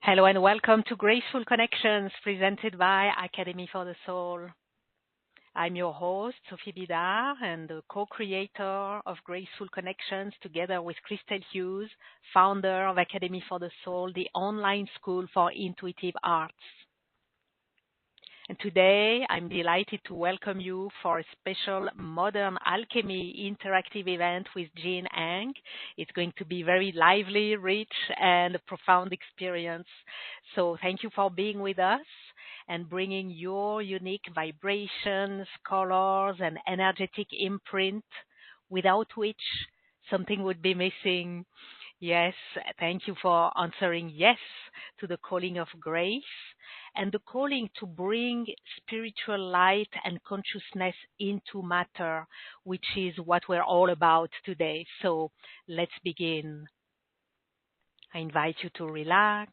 Hello and welcome to Graceful Connections presented by Academy for the Soul. I'm your host, Sophie Bidard, and the co-creator of Graceful Connections together with Christel Hughes, founder of Academy for the Soul, the online school for intuitive arts. And today, I'm delighted to welcome you for a special Modern Alchemy interactive event with Jean Ang. It's going to be very lively, rich, and a profound experience. So thank you for being with us and bringing your unique vibrations, colors, and energetic imprint, without which something would be missing. Yes, thank you for answering yes to the calling of grace and the calling to bring spiritual light and consciousness into matter, which is what we're all about today. So let's begin. I invite you to relax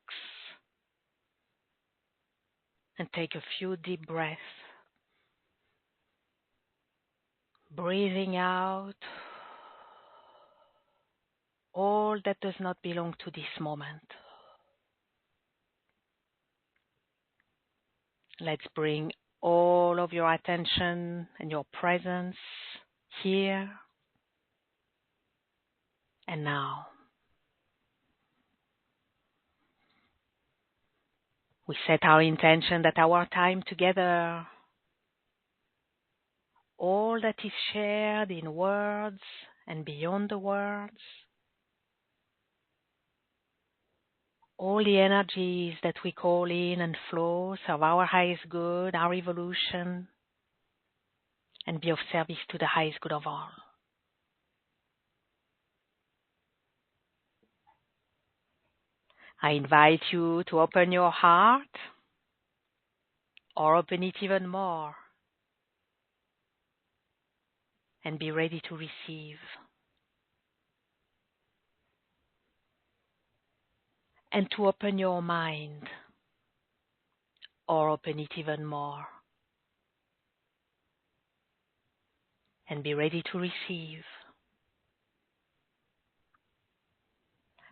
and take a few deep breaths. Breathing out all that does not belong to this moment. Let's bring all of your attention and your presence here and now. We set our intention that our time together, all that is shared in words and beyond the words, all the energies that we call in and flow serve our highest good, our evolution, and be of service to the highest good of all. I invite you to open your heart or open it even more and be ready to receive. And to open your mind or open it even more and be ready to receive.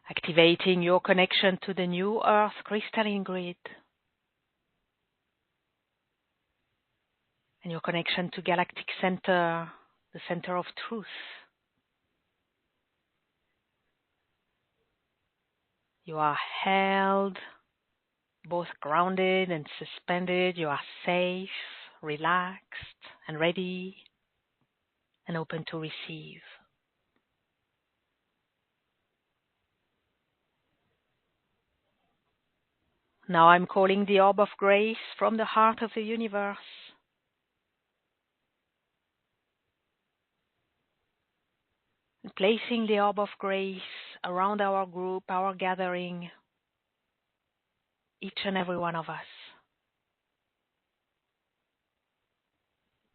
Activating your connection to the new earth crystalline grid and your connection to galactic center, the center of truth. You are held, both grounded and suspended. You are safe, relaxed, and ready and open to receive. Now I'm calling the orb of grace from the heart of the universe. And placing the orb of grace around our group, our gathering, each and every one of us.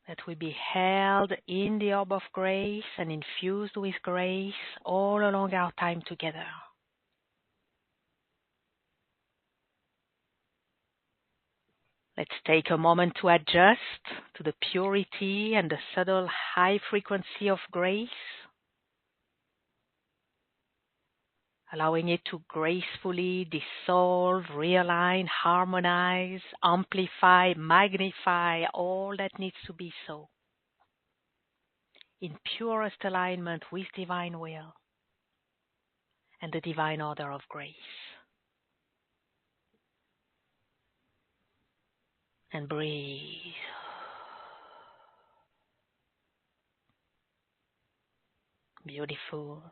That we be held in the orb of grace and infused with grace all along our time together. Let's take a moment to adjust to the purity and the subtle high frequency of grace, allowing it to gracefully dissolve, realign, harmonize, amplify, magnify all that needs to be so, in purest alignment with divine will and the divine order of grace. And breathe. Beautiful.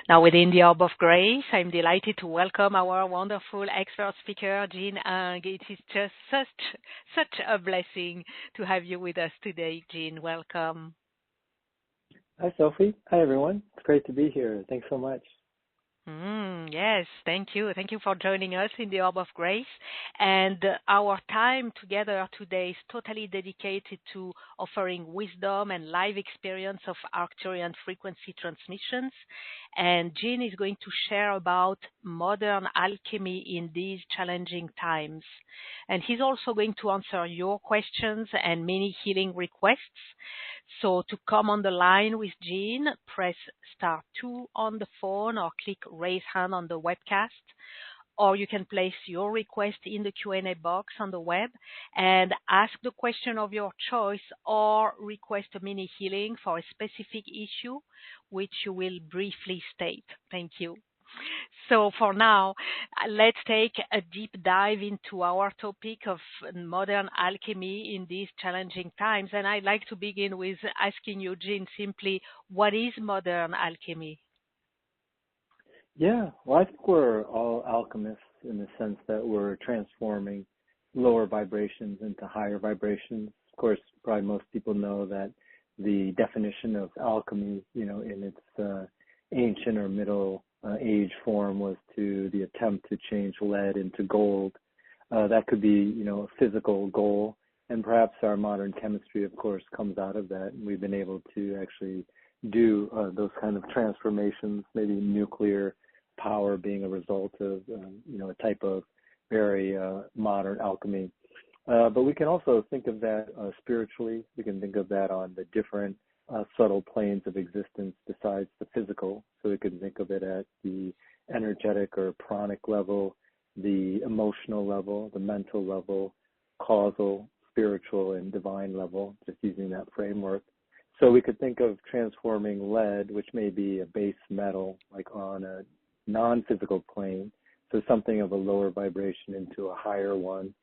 Now within the Orb of Grace, I'm delighted to welcome our wonderful expert speaker, Jean Ang. It is just such a blessing to have you with us today, Jean. Welcome. Hi, Sophie. Hi, everyone. It's great to be here. Thanks so much. Yes, thank you. Thank you for joining us in the Orb of Grace. And our time together today is totally dedicated to offering wisdom and live experience of ARCTURIAN frequency transmissions. And Jean is going to share about modern alchemy in these challenging times. And he's also going to answer your questions and many healing requests. So to come on the line with Jean, press *2 on the phone or click raise hand on the webcast. or you can place your request in the Q&A box on the web and ask the question of your choice or request a mini healing for a specific issue, which you will briefly state. Thank you. So for now, let's take a deep dive into our topic of modern alchemy in these challenging times. And I'd like to begin with asking you, Jean, simply, what is modern alchemy? Yeah, well, I think we're all alchemists in the sense that we're transforming lower vibrations into higher vibrations. Of course, probably most people know that the definition of alchemy, in its ancient or middle age form was to the attempt to change lead into gold. That could be, a physical goal, and perhaps our modern chemistry, of course, comes out of that. And we've been able to actually do those kind of transformations, maybe nuclear power being a result of, a type of very modern alchemy. But we can also think of that spiritually. We can think of that on the different subtle planes of existence besides the physical. So we can think of it at the energetic or pranic level, the emotional level, the mental level, causal, spiritual, and divine level, just using that framework. So we could think of transforming lead, which may be a base metal, like on a non-physical plane, so something of a lower vibration into a higher one.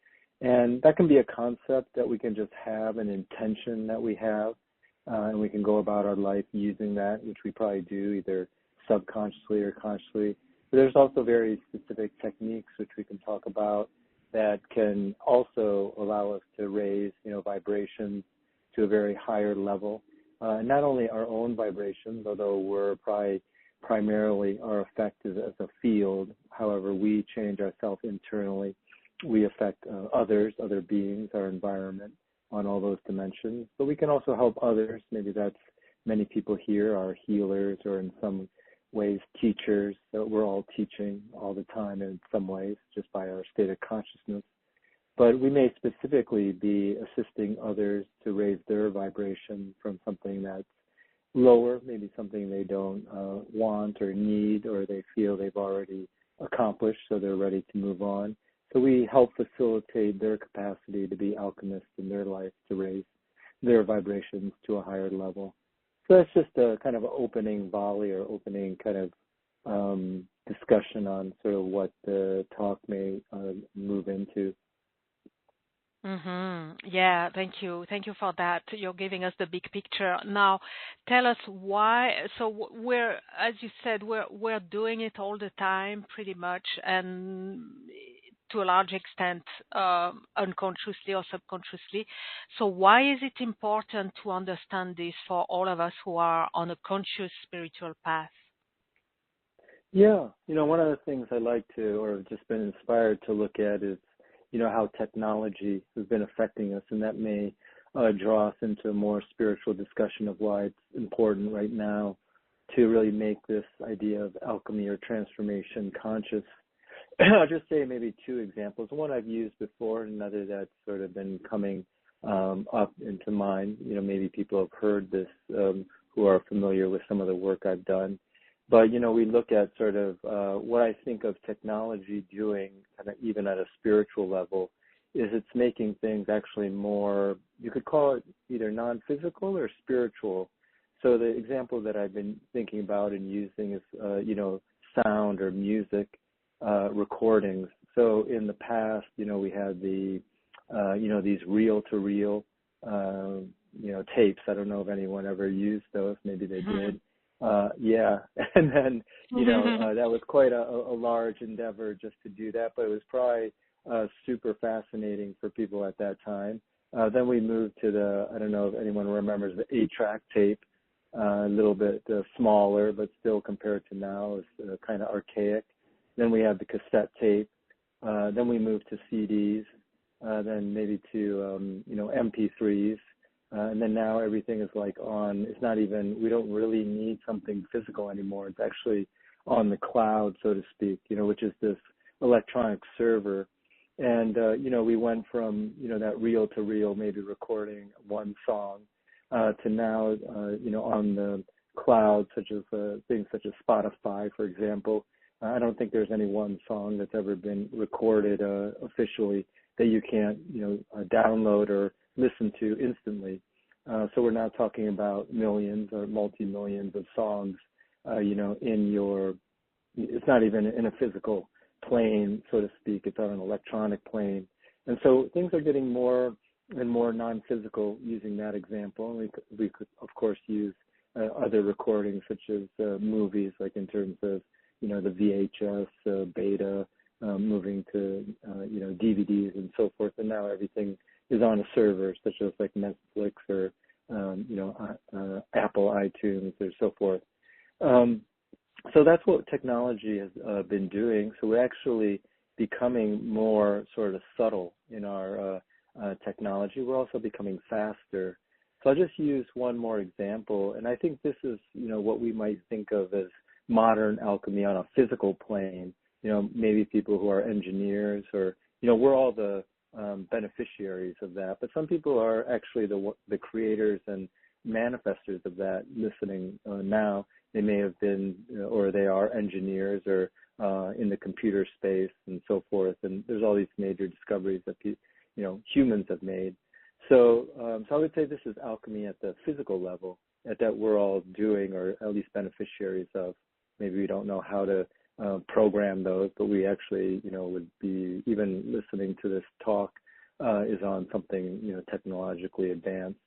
And that can be a concept that we can just have, an intention that we have, and we can go about our life using that, which we probably do either subconsciously or consciously. But there's also very specific techniques which we can talk about that can also allow us to raise, vibrations to a very higher level. Not only our own vibrations, although we're probably primarily our effect is as a field. However, we change ourselves internally. We affect others, other beings, our environment on all those dimensions. But we can also help others. Maybe that's many people here are healers or in some ways teachers. So we're all teaching all the time in some ways just by our state of consciousness. But we may specifically be assisting others to raise their vibration from something that's lower, maybe something they don't want or need, or they feel they've already accomplished, so they're ready to move on. So we help facilitate their capacity to be alchemists in their life, to raise their vibrations to a higher level. So that's just a kind of opening volley or opening kind of discussion on sort of what the talk may move into. Yeah, thank you. Thank you for that. You're giving us the big picture. Now, tell us why. So we're, as you said, we're doing it all the time, pretty much, and to a large extent, unconsciously or subconsciously. So why is it important to understand this for all of us who are on a conscious spiritual path? Yeah, one of the things I like to, or have just been inspired to look at is, how technology has been affecting us, and that may draw us into a more spiritual discussion of why it's important right now to really make this idea of alchemy or transformation conscious. I'll just say maybe two examples. One I've used before, and another that's sort of been coming up into mind. Maybe people have heard this who are familiar with some of the work I've done. But, we look at sort of what I think of technology doing, kind of even at a spiritual level, is it's making things actually more, you could call it either non-physical or spiritual. So the example that I've been thinking about and using is, sound or music recordings. So in the past, we had the, these reel-to-reel, tapes. I don't know if anyone ever used those. Maybe they did. Yeah, and then, that was quite a large endeavor just to do that, but it was probably super fascinating for people at that time. Then we moved to I don't know if anyone remembers the 8-track tape, a little bit smaller, but still compared to now is kind of archaic. Then we had the cassette tape. Then we moved to CDs, then maybe to, MP3s. And then now everything is like it's not even, we don't really need something physical anymore. It's actually on the cloud, so to speak, which is this electronic server. And, we went from, that reel to reel, maybe recording one song, to now, on the cloud, such as things such as Spotify, for example, I don't think there's any one song that's ever been recorded officially that you can't, download or listen to instantly. So we're not talking about millions or multi-millions of songs, in your, it's not even in a physical plane, so to speak. It's on an electronic plane. And so things are getting more and more non-physical using that example. And we could, of course, use other recordings such as movies, like in terms of, the VHS, beta, moving to, DVDs and so forth. And now everything is on a server, such as like Netflix or, Apple iTunes or so forth. So that's what technology has been doing. So we're actually becoming more sort of subtle in our technology. We're also becoming faster. So I'll just use one more example, and I think this is, what we might think of as modern alchemy on a physical plane. Maybe people who are engineers or, we're all the beneficiaries of that, but some people are actually the creators and manifestors of that listening now. They may have been, or they are engineers or in the computer space and so forth. And there's all these major discoveries that humans have made. So, so I would say this is alchemy at the physical level, that we're all doing, or at least beneficiaries of. Maybe we don't know how to program those, but we actually, would be, even listening to this talk is on something, technologically advanced.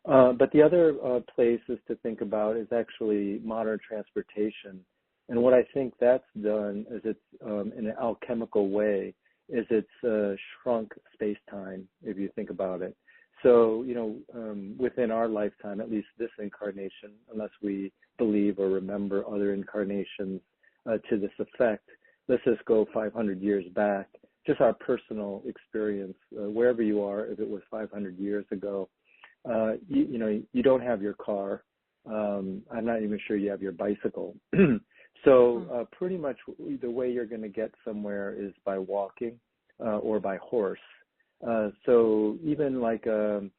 But the other place is to think about is actually modern transportation. And what I think that's done is it's, in an alchemical way, is it's shrunk space-time, if you think about it. So, within our lifetime, at least this incarnation, unless we believe or remember other incarnations to this effect, let's just go 500 years back, just our personal experience, wherever you are, if it was 500 years ago, you don't have your car. I'm not even sure you have your bicycle. So pretty much the way you're going to get somewhere is by walking or by horse. So even like, there's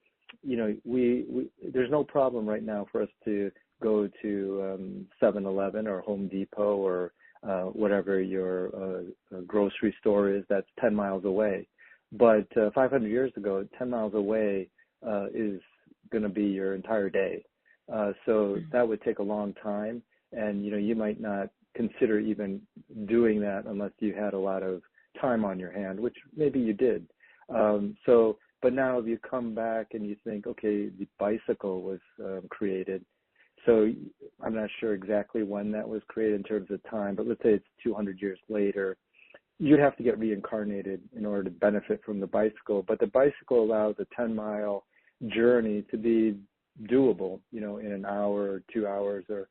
no problem right now for us to go to 7-Eleven or Home Depot or whatever your grocery store is that's 10 miles away. But 500 years ago, 10 miles away is going to be your entire day. So that would take a long time. And, you might not consider even doing that unless you had a lot of time on your hand, which maybe you did. But now if you come back and you think, okay, the bicycle was created. So I'm not sure exactly when that was created in terms of time, but let's say it's 200 years later. You'd have to get reincarnated in order to benefit from the bicycle. But the bicycle allows a 10-mile journey to be doable, in an hour or 2 hours or,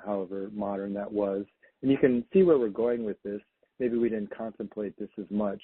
however modern that was. And you can see where we're going with this. Maybe we didn't contemplate this as much,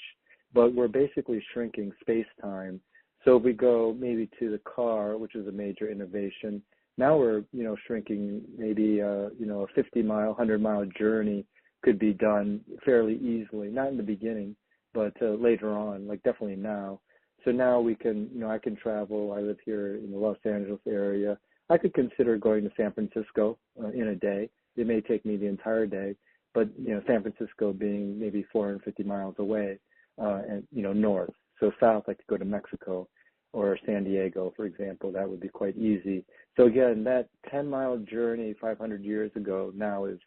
but we're basically shrinking space-time. So if we go maybe to the car, which is a major innovation, now we're, shrinking maybe, a 50-mile, 100-mile journey could be done fairly easily, not in the beginning, but later on, like definitely now. So now we can, I can travel. I live here in the Los Angeles area. I could consider going to San Francisco in a day. It may take me the entire day, but, San Francisco being maybe 450 miles away and, north. So south, I could go to Mexico or San Diego, for example. That would be quite easy. So again, that 10-mile journey 500 years ago now is,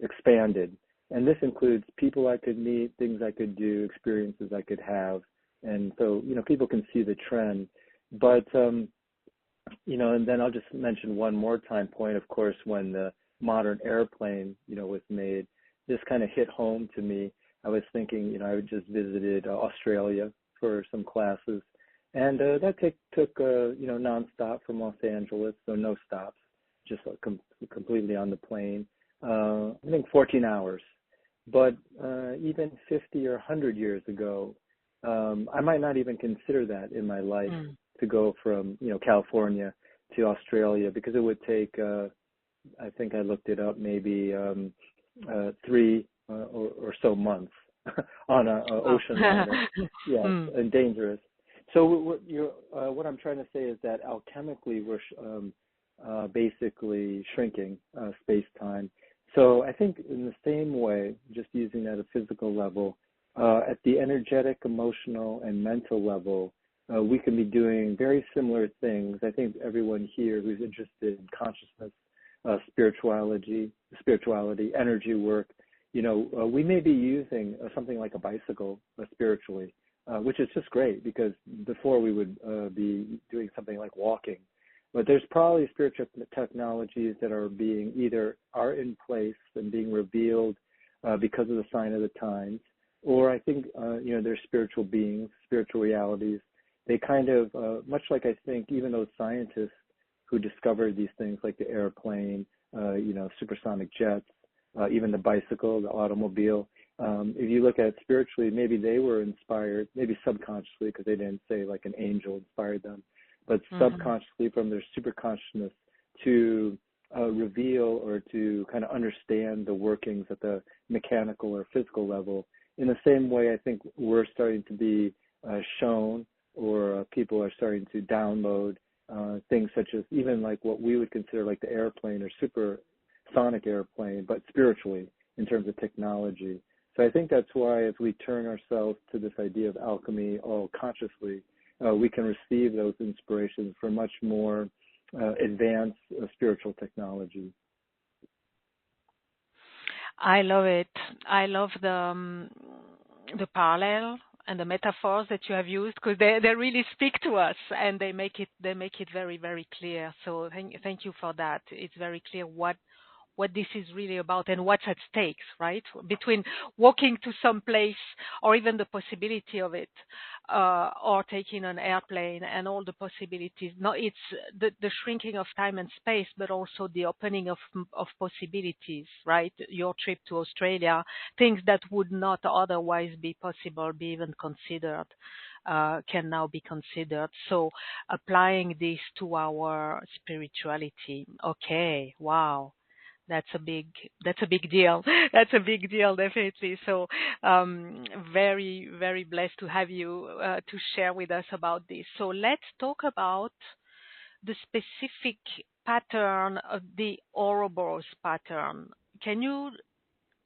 expanded. And this includes people I could meet, things I could do, experiences I could have. And so, people can see the trend. But, and then I'll just mention one more time point, of course, when the modern airplane, was made, this kind of hit home to me. I was thinking, I just visited Australia for some classes. And that took nonstop from Los Angeles, so no stops, just completely on the plane. I think 14 hours. But even 50 or 100 years ago, I might not even consider that in my life to go from, California to Australia, because it would take, I think I looked it up, maybe 3 or so months on an ocean liner. Yes, and dangerous. So what I'm trying to say is that alchemically we're basically shrinking space-time. So I think in the same way, just using at a physical level, at the energetic, emotional, and mental level, we can be doing very similar things. I think everyone here who's interested in consciousness, spirituality, energy work, we may be using something like a bicycle spiritually, which is just great because before we would be doing something like walking. But there's probably spiritual technologies that are are in place and being revealed because of the sign of the times. Or I think, there's spiritual beings, spiritual realities. They kind of, much like I think even those scientists who discovered these things like the airplane, supersonic jets, even the bicycle, the automobile. If you look at it spiritually, maybe they were inspired, maybe subconsciously, because they didn't say like an angel inspired them, but subconsciously from their superconsciousness to reveal or to kind of understand the workings at the mechanical or physical level. In the same way, I think we're starting to be shown, or people are starting to download things such as even like what we would consider like the airplane or supersonic airplane, but spiritually in terms of technology. So I think that's why as we turn ourselves to this idea of alchemy all consciously, we can receive those inspirations for much more advanced spiritual technology. I love it. I love the parallel and the metaphors that you have used, because they really speak to us and they make it very, very clear. So thank you for that. It's very clear what this is really about and what's at stake, right? Between walking to some place or even the possibility of it, or taking an airplane and all the possibilities. No, it's the shrinking of time and space, but also the opening of possibilities, right? Your trip to Australia, things that would not otherwise be possible, be even considered, can now be considered. So applying this to our spirituality. Okay, wow. That's a big deal. That's a big deal, definitely. So, very, very blessed to have you to share with us about this. So let's talk about the specific pattern of the Ouroboros pattern. Can you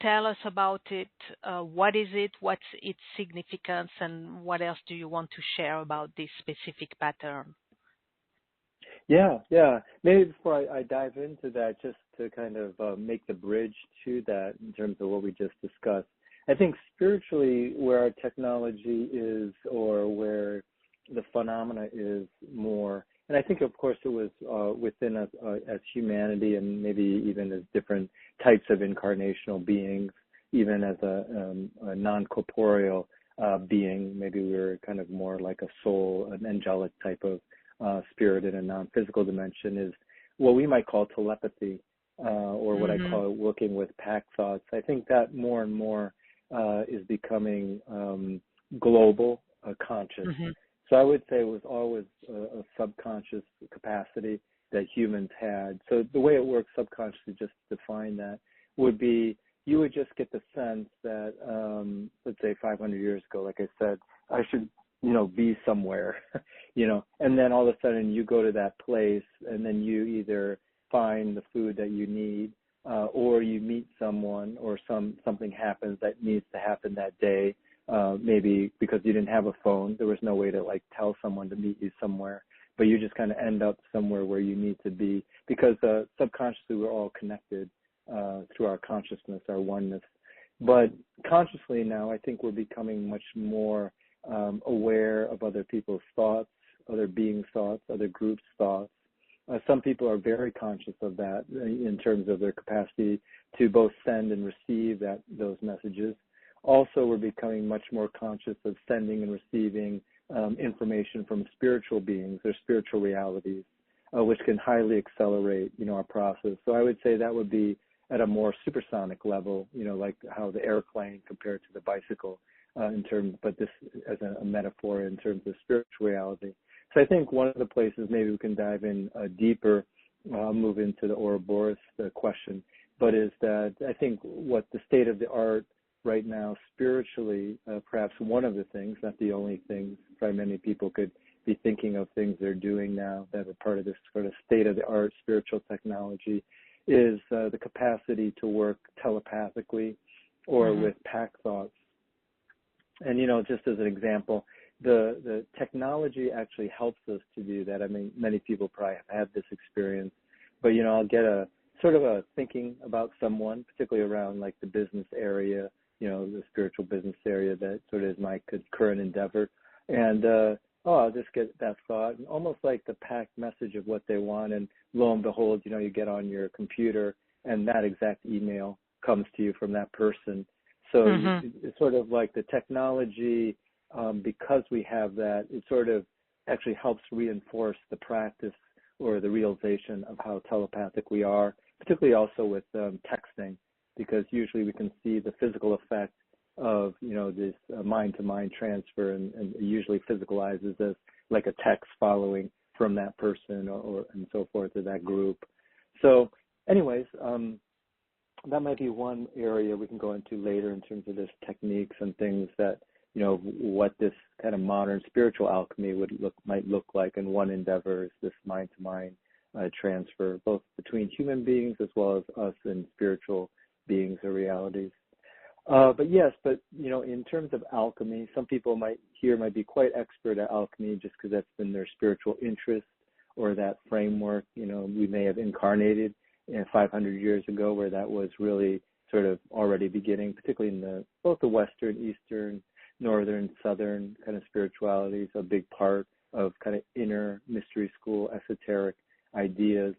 tell us about it? What is it? What's its significance? And what else do you want to share about this specific pattern? Yeah. Maybe before I dive into that, just to kind of make the bridge to that in terms of what we just discussed. I think spiritually where our technology is, or where the phenomena is more, and I think of course it was within us as humanity, and maybe even as different types of incarnational beings, even as a non-corporeal being, maybe we were kind of more like a soul, an angelic type of spirit in a non-physical dimension, is what we might call telepathy, or what I call working with pack thoughts. I think that more and more is becoming global, conscious. So I would say it was always a subconscious capacity that humans had. So the way it works subconsciously, just to define that, would be you would just get the sense that, let's say 500 years ago, like I said, I should be somewhere, and then all of a sudden you go to that place and then you either find the food that you need, or you meet someone, or something happens that needs to happen that day, maybe because you didn't have a phone, there was no way to like tell someone to meet you somewhere, but you just kind of end up somewhere where you need to be, because subconsciously we're all connected through our consciousness, our oneness. But consciously now, I think we're becoming much more aware of other people's thoughts, other beings' thoughts, other groups' thoughts. Some people are very conscious of that in terms of their capacity to both send and receive those messages. Also, we're becoming much more conscious of sending and receiving information from spiritual beings or spiritual realities, which can highly accelerate, our process. So I would say that would be at a more supersonic level, like how the airplane compared to the bicycle. But this as a metaphor in terms of spiritual reality. So I think one of the places maybe we can dive in deeper, I'll move into the Ouroboros question, but is that I think what the state of the art right now spiritually, perhaps one of the things, not the only things, probably many people could be thinking of things they're doing now that are part of this sort of state of the art spiritual technology, is the capacity to work telepathically or with pack thoughts. And, just as an example, the technology actually helps us to do that. I mean, many people probably have had this experience, but, I'll get a sort of a thinking about someone, particularly around like the business area, the spiritual business area that sort of is my current endeavor. And, I'll just get that thought, and almost like the packed message of what they want. And lo and behold, you get on your computer and that exact email comes to you from that person. So it's sort of like the technology, because we have that, it sort of actually helps reinforce the practice or the realization of how telepathic we are, particularly also with texting, because usually we can see the physical effect of, this mind-to-mind transfer, and it usually physicalizes as like a text following from that person or and so forth, or that group. So anyways, that might be one area we can go into later in terms of this techniques and things that, what this kind of modern spiritual alchemy might look like in one endeavor, is this mind-to-mind transfer, both between human beings as well as us and spiritual beings or realities. But in terms of alchemy, some people might be quite expert at alchemy just because that's been their spiritual interest or that framework. We may have incarnated 500 years ago where that was really sort of already beginning, particularly in both the Western, Eastern, Northern, Southern kind of spiritualities, a big part of kind of inner mystery school, esoteric ideas.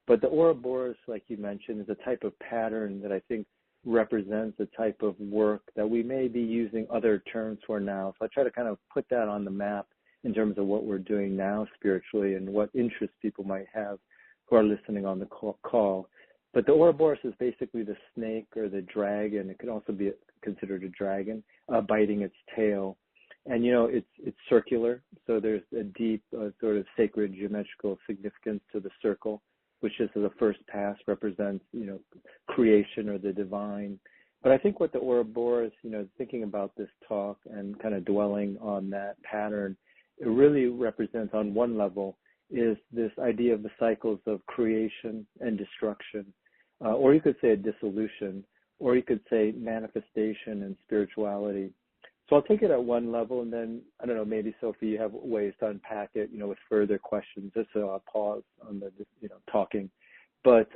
But the Ouroboros, like you mentioned, is a type of pattern that I think represents a type of work that we may be using other terms for now. So I try to kind of put that on the map in terms of what we're doing now spiritually and what interests people might have who are listening on the call. But the Ouroboros is basically the snake or the dragon. It can also be considered a dragon biting its tail. And, it's circular, so there's a deep sort of sacred geometrical significance to the circle, which is the first pass represents, creation or the divine. But I think what the Ouroboros, thinking about this talk and kind of dwelling on that pattern, it really represents on one level is this idea of the cycles of creation and destruction, or you could say a dissolution, or you could say manifestation and spirituality. So I'll take it at one level, and then, I don't know, maybe, Sophie, you have ways to unpack it, with further questions, just so I'll pause on the, talking. But,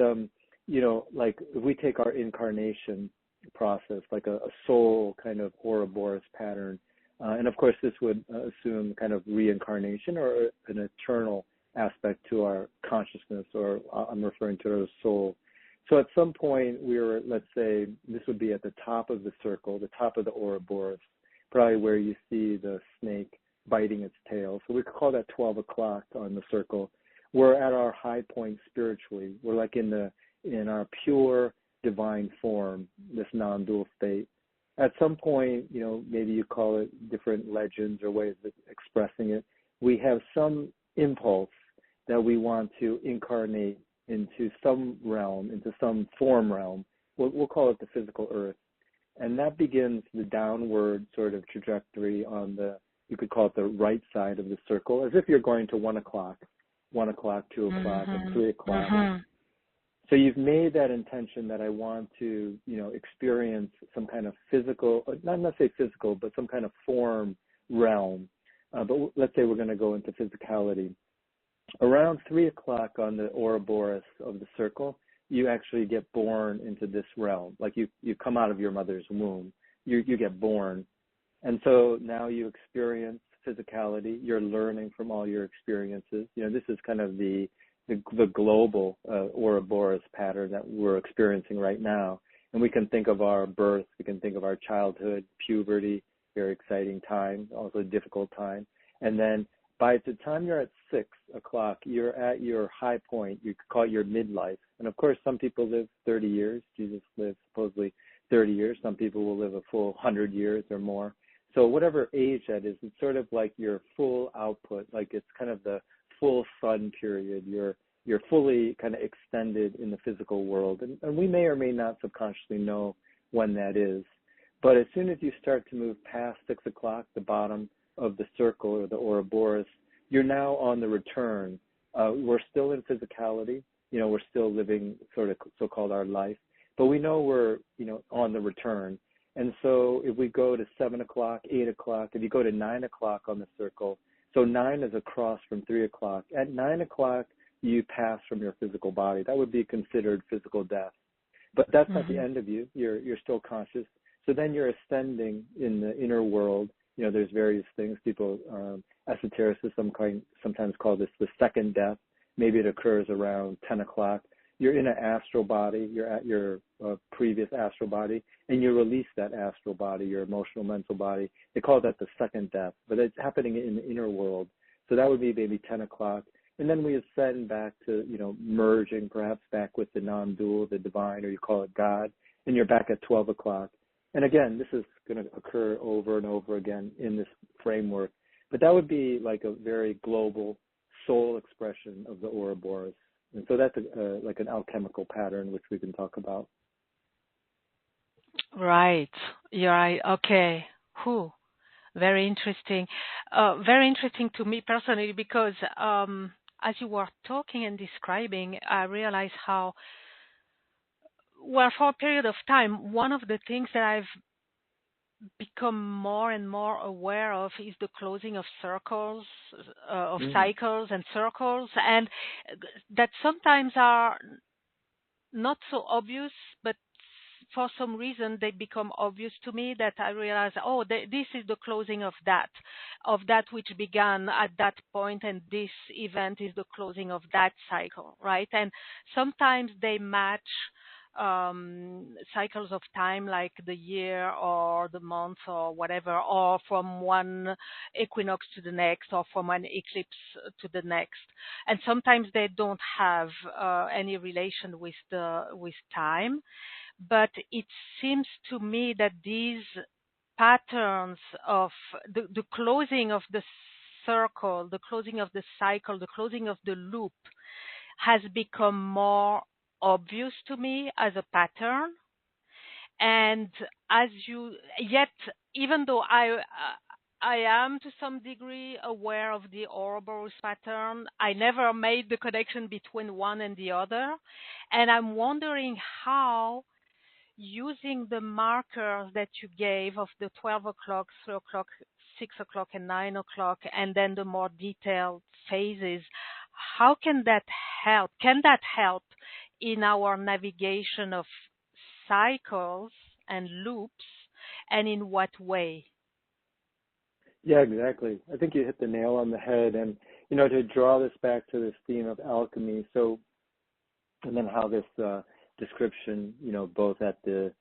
like if we take our incarnation process, like a soul kind of Ouroboros pattern, and of course this would assume kind of reincarnation or an eternal aspect to our consciousness, or I'm referring to it as soul. So at some point let's say this would be at the top of the circle, the top of the Ouroboros, probably where you see the snake biting its tail. So we could call that 12 o'clock on the circle. We're at our high point spiritually. We're like in our pure divine form, this non-dual state. At some point, maybe you call it different legends or ways of expressing it. We have some impulse that we want to incarnate into some realm, into some form realm. We'll call it the physical earth. And that begins the downward sort of trajectory on you could call it the right side of the circle, as if you're going to 1 o'clock, 2 o'clock, and 3 o'clock. So you've made that intention that I want to, experience some kind of physical, not say physical, but some kind of form realm. But let's say we're going to go into physicality. Around 3 o'clock on the Ouroboros of the circle, you actually get born into this realm. Like you come out of your mother's womb, you get born. And so now you experience physicality. You're learning from all your experiences. This is kind of the global Ouroboros pattern that we're experiencing right now. And we can think of our birth, we can think of our childhood, puberty, very exciting time, also a difficult time. And then by the time you're at 6 o'clock, you're at your high point. You could call it your midlife. And of course, some people live 30 years. Jesus lived supposedly 30 years. Some people will live a full 100 years or more. So whatever age that is, it's sort of like your full output, like it's kind of the full sun period. You're fully kind of extended in the physical world. And we may or may not subconsciously know when that is. But as soon as you start to move past 6 o'clock, the bottom of the circle or the Ouroboros, you're now on the return. We're still in physicality, we're still living sort of so-called our life, but we know we're, on the return. And so if we go to 7 o'clock, 8 o'clock, if you go to 9 o'clock on the circle, so 9 is across from 3 o'clock. At 9 o'clock, you pass from your physical body. That would be considered physical death. But that's not the end of you. You're still conscious. So then you're ascending in the inner world. There's various things. People, esotericists sometimes call this the second death. Maybe it occurs around 10 o'clock. You're in an astral body. You're at your previous astral body, and you release that astral body, your emotional, mental body. They call that the second death, but it's happening in the inner world. So that would be maybe 10 o'clock. And then we ascend back to, merging perhaps back with the non-dual, the divine, or you call it God, and you're back at 12 o'clock. And again, this is going to occur over and over again in this framework. But that would be like a very global soul expression of the Ouroboros. And so that's like an alchemical pattern, which we can talk about. Right. You're right. Okay. Very interesting. Very interesting to me personally because as you were talking and describing, I realized how, well, for a period of time, one of the things that I've become more and more aware of is the closing of circles, of cycles and circles, and that sometimes are not so obvious, but for some reason they become obvious to me, that I realize, this is the closing of that which began at that point, and this event is the closing of that cycle, right? And sometimes they match cycles of time, like the year or the month or whatever, or from one equinox to the next, or from one eclipse to the next. And sometimes they don't have any relation with time. But it seems to me that these patterns of the closing of the circle, the closing of the cycle, the closing of the loop has become more obvious to me as a pattern. And yet, even though I am to some degree aware of the Ouroboros pattern, I never made the connection between one and the other. And I'm wondering how, using the markers that you gave of the 12 o'clock, 3 o'clock, 6 o'clock, and 9 o'clock, and then the more detailed phases, how can that help? Can that help in our navigation of cycles and loops, and in what way? Yeah, exactly. I think you hit the nail on the head. And, to draw this back to this theme of alchemy, and then how this description, both at the,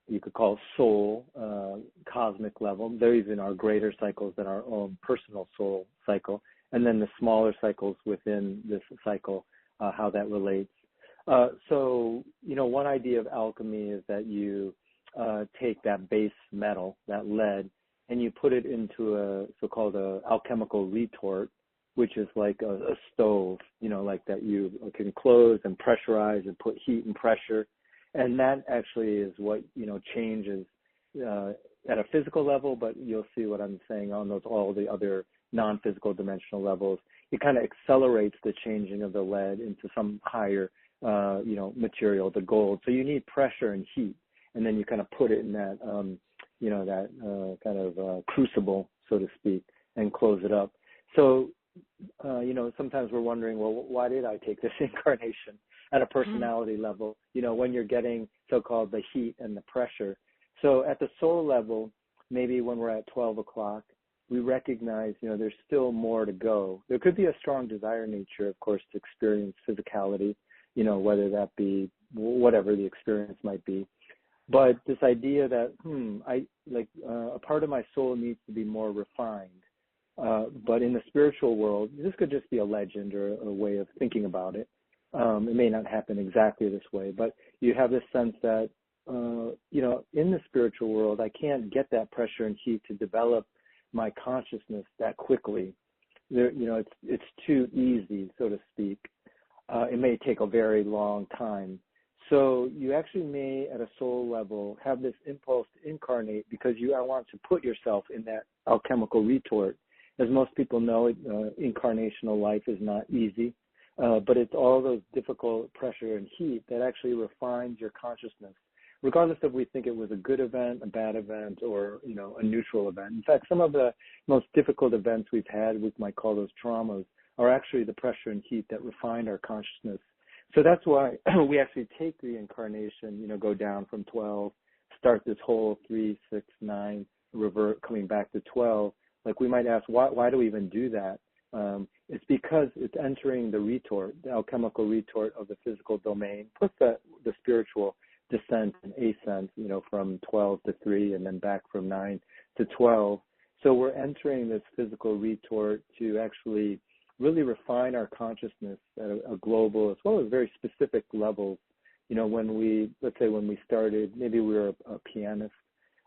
you could call soul, cosmic level, there even are greater cycles than our own personal soul cycle, and then the smaller cycles within this cycle, how that relates. So, one idea of alchemy is that you take that base metal, that lead, and you put it into a so-called alchemical retort, which is like a stove, like that you can close and pressurize and put heat and pressure. And that actually is what, changes at a physical level, but you'll see what I'm saying on all the other non-physical dimensional levels. It kind of accelerates the changing of the lead into some higher, material, the gold. So you need pressure and heat, and then you kind of put it in that, crucible, so to speak, and close it up. So, sometimes we're wondering, well, why did I take this incarnation at a personality level, when you're getting so-called the heat and the pressure. So at the soul level, maybe when we're at 12 o'clock, we recognize, there's still more to go. There could be a strong desire nature, of course, to experience physicality, whether that be whatever the experience might be. But this idea that, a part of my soul needs to be more refined. But in the spiritual world, this could just be a legend or a way of thinking about it. It may not happen exactly this way, but you have this sense that, in the spiritual world, I can't get that pressure and heat to develop my consciousness that quickly. It's too easy, so to speak. It may take a very long time. So you actually may, at a soul level, have this impulse to incarnate because you want to put yourself in that alchemical retort. As most people know, incarnational life is not easy. but it's all those difficult pressure and heat that actually refines your consciousness, regardless of we think it was a good event, a bad event, or a neutral event. In fact, some of the most difficult events we've had, we might call those traumas, are actually the pressure and heat that refined our consciousness. So that's why we actually take the incarnation, go down from 12, start this whole 3, 6, 9, revert, coming back to 12. Like we might ask, why do we even do that? It's because it's entering the retort, the alchemical retort of the physical domain, plus the spiritual descent and ascent, from 12 to 3 and then back from 9 to 12. So we're entering this physical retort to actually really refine our consciousness at a global as well as very specific levels. Let's say when we started, maybe we were a pianist.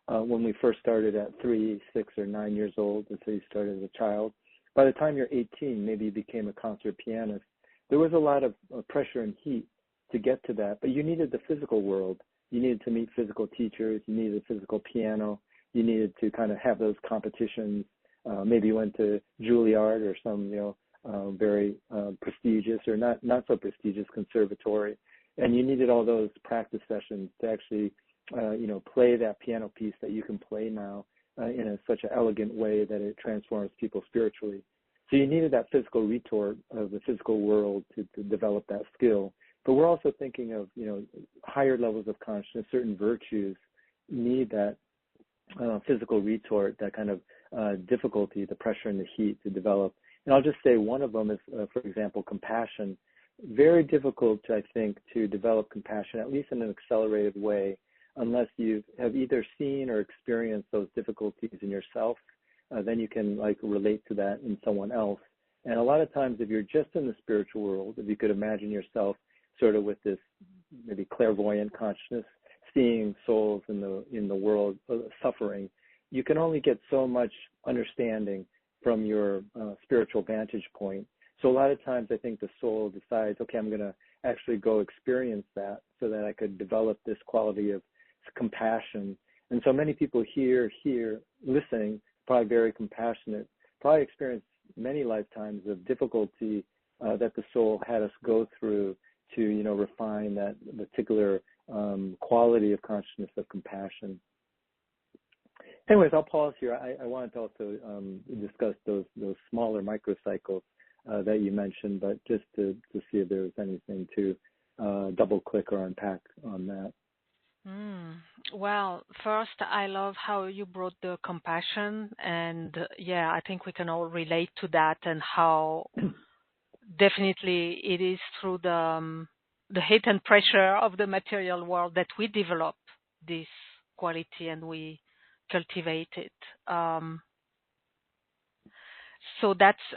When we first started at 3, 6, or 9 years old, let's say you started as a child, by the time you're 18, maybe you became a concert pianist. There was a lot of pressure and heat to get to that, but you needed the physical world. You needed to meet physical teachers. You needed a physical piano. You needed to kind of have those competitions. Maybe you went to Juilliard or some, very prestigious or not so prestigious conservatory, and you needed all those practice sessions to actually, play that piano piece that you can play now in such an elegant way that it transforms people spiritually. So you needed that physical retort of the physical world to develop that skill. But we're also thinking of, higher levels of consciousness. Certain virtues need that physical retort, that kind of difficulty, the pressure and the heat to develop. And I'll just say one of them is, for example, compassion. Very difficult, I think, to develop compassion, at least in an accelerated way, unless you have either seen or experienced those difficulties in yourself. Then you can relate to that in someone else. And a lot of times, if you're just in the spiritual world, if you could imagine yourself sort of with this maybe clairvoyant consciousness, seeing souls in the world suffering, you can only get so much understanding from your spiritual vantage point. So a lot of times I think the soul decides, okay, I'm going to actually go experience that so that I could develop this quality of compassion. And so many people here, listening, probably very compassionate, probably experienced many lifetimes of difficulty that the soul had us go through to, refine that particular quality of consciousness of compassion. Anyways, I'll pause here. I wanted to also discuss those smaller microcycles that you mentioned, but just to see if there was anything to double click or unpack on that. Well, first, I love how you brought the compassion, and I think we can all relate to that, and how definitely it is through the heat and pressure of the material world that we develop this quality and we cultivate it. So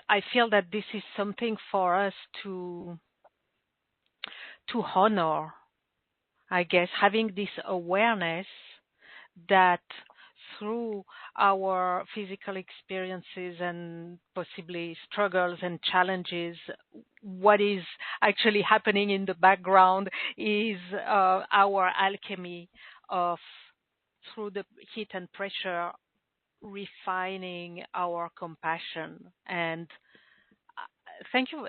I feel that this is something for us to honor, I guess, having this awareness that through our physical experiences and possibly struggles and challenges, what is actually happening in the background is our alchemy of, through the heat and pressure, refining our compassion. And thank you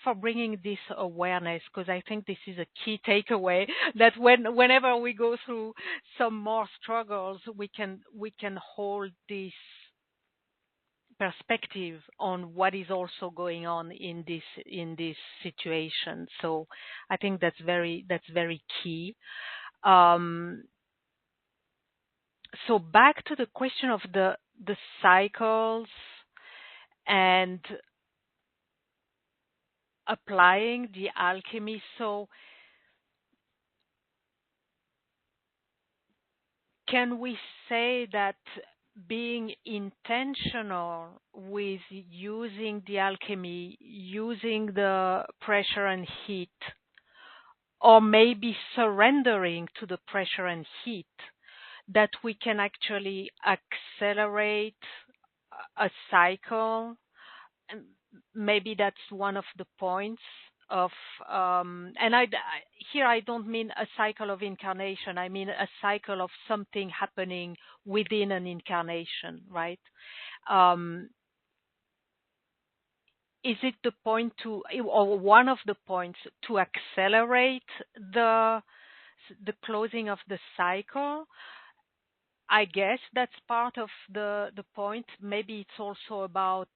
for bringing this awareness, because I think this is a key takeaway, that whenever we go through some more struggles, we can hold this perspective on what is also going on in this situation. So I think that's very key. So back to the question of the cycles and applying the alchemy. So can we say that being intentional with using the alchemy, using the pressure and heat, or maybe surrendering to the pressure and heat, that we can actually accelerate a cycle? Maybe that's one of the points of, and here I don't mean a cycle of incarnation. I mean a cycle of something happening within an incarnation, right? is it the point to, or one of the points to accelerate the closing of the cycle? I guess that's part of the point. Maybe it's also about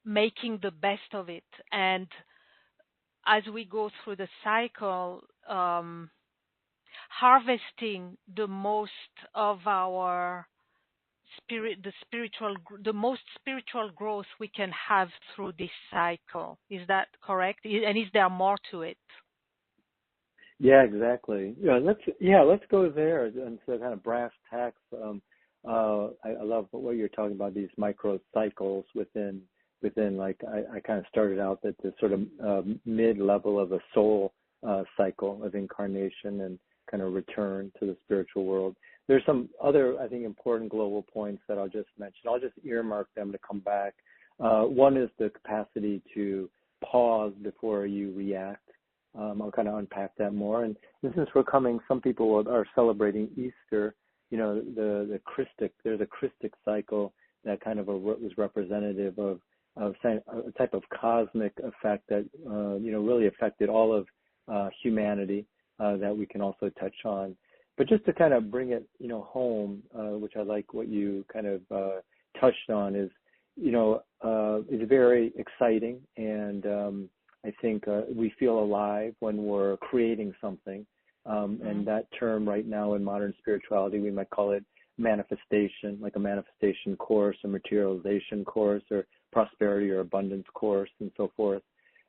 making the best of it. And as we go through the cycle, harvesting the most of our the most spiritual growth we can have through this cycle. Is that correct? And is there more to it? Yeah, exactly. Let's go there and so kind of brass tacks. I love what you're talking about, these micro cycles within like I kind of started out at the sort of mid level of a soul cycle of incarnation and kind of return to the spiritual world. There's some other, I think, important global points that I'll just mention. I'll just earmark them to come back. One is the capacity to pause before you react. I'll kind of unpack that more. And since some people are celebrating Easter, the Christic, there's a Christic cycle that kind of was representative of a type of cosmic effect that, really affected all of humanity that we can also touch on. But just to kind of bring it, home, which I like what you kind of touched on is, is very exciting. And I think we feel alive when we're creating something. And that term right now in modern spirituality, we might call it manifestation, like a manifestation course, a materialization course, or prosperity or abundance course, and so forth.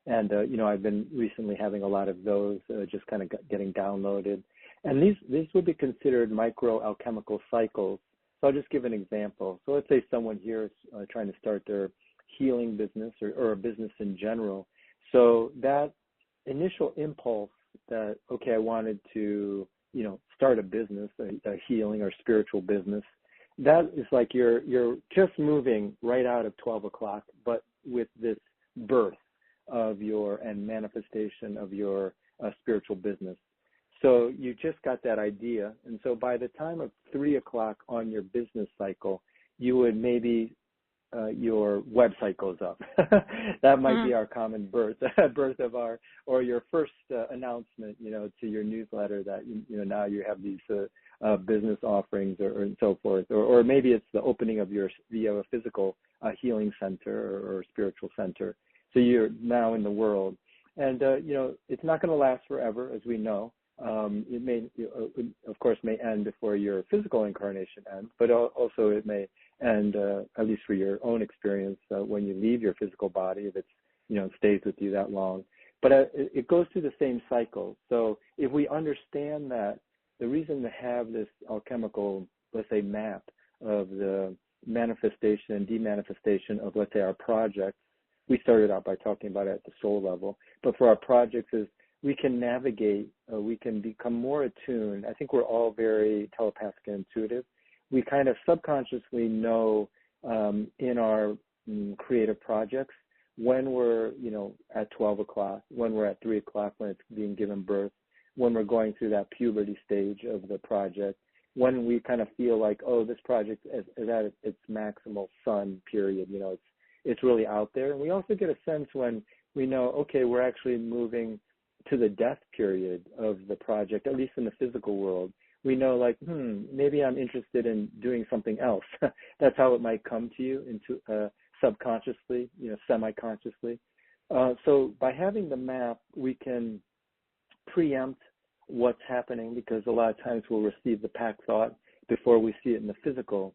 And, I've been recently having a lot of those just kind of getting downloaded. And these would be considered micro alchemical cycles. So I'll just give an example. So let's say someone here is trying to start their healing business or a business in general. So that initial impulse that, okay, I wanted to, start a business, a healing or spiritual business, that is like you're just moving right out of 12 o'clock, but with this birth of and manifestation of your spiritual business. So you just got that idea. And so by the time of 3 o'clock on your business cycle, you would maybe your website goes up. That might be our common birth of or your first announcement, to your newsletter that, now you have these business offerings or and so forth. Or maybe it's the opening of you have a physical healing center or spiritual center. So you're now in the world. And, it's not going to last forever, as we know. It may, of course, may end before your physical incarnation ends, but also it may end, at least for your own experience, when you leave your physical body, if it's, stays with you that long. But it goes through the same cycle. So if we understand that, the reason to have this alchemical, let's say, map of the manifestation and demanifestation of, let's say, our projects, we started out by talking about it at the soul level, but for our projects is we can navigate, we can become more attuned. I think we're all very telepathic and intuitive. We kind of subconsciously know in our creative projects when we're, at 12 o'clock, when we're at 3 o'clock, when it's being given birth, when we're going through that puberty stage of the project, when we kind of feel like, oh, this project is at its maximal sun period, it's really out there. And we also get a sense when we know, okay, we're actually moving to the death period of the project, at least in the physical world. We know, like, maybe I'm interested in doing something else. That's how it might come to you into subconsciously, semi-consciously. So by having the map, we can preempt what's happening, because a lot of times we'll receive the pack thought before we see it in the physical.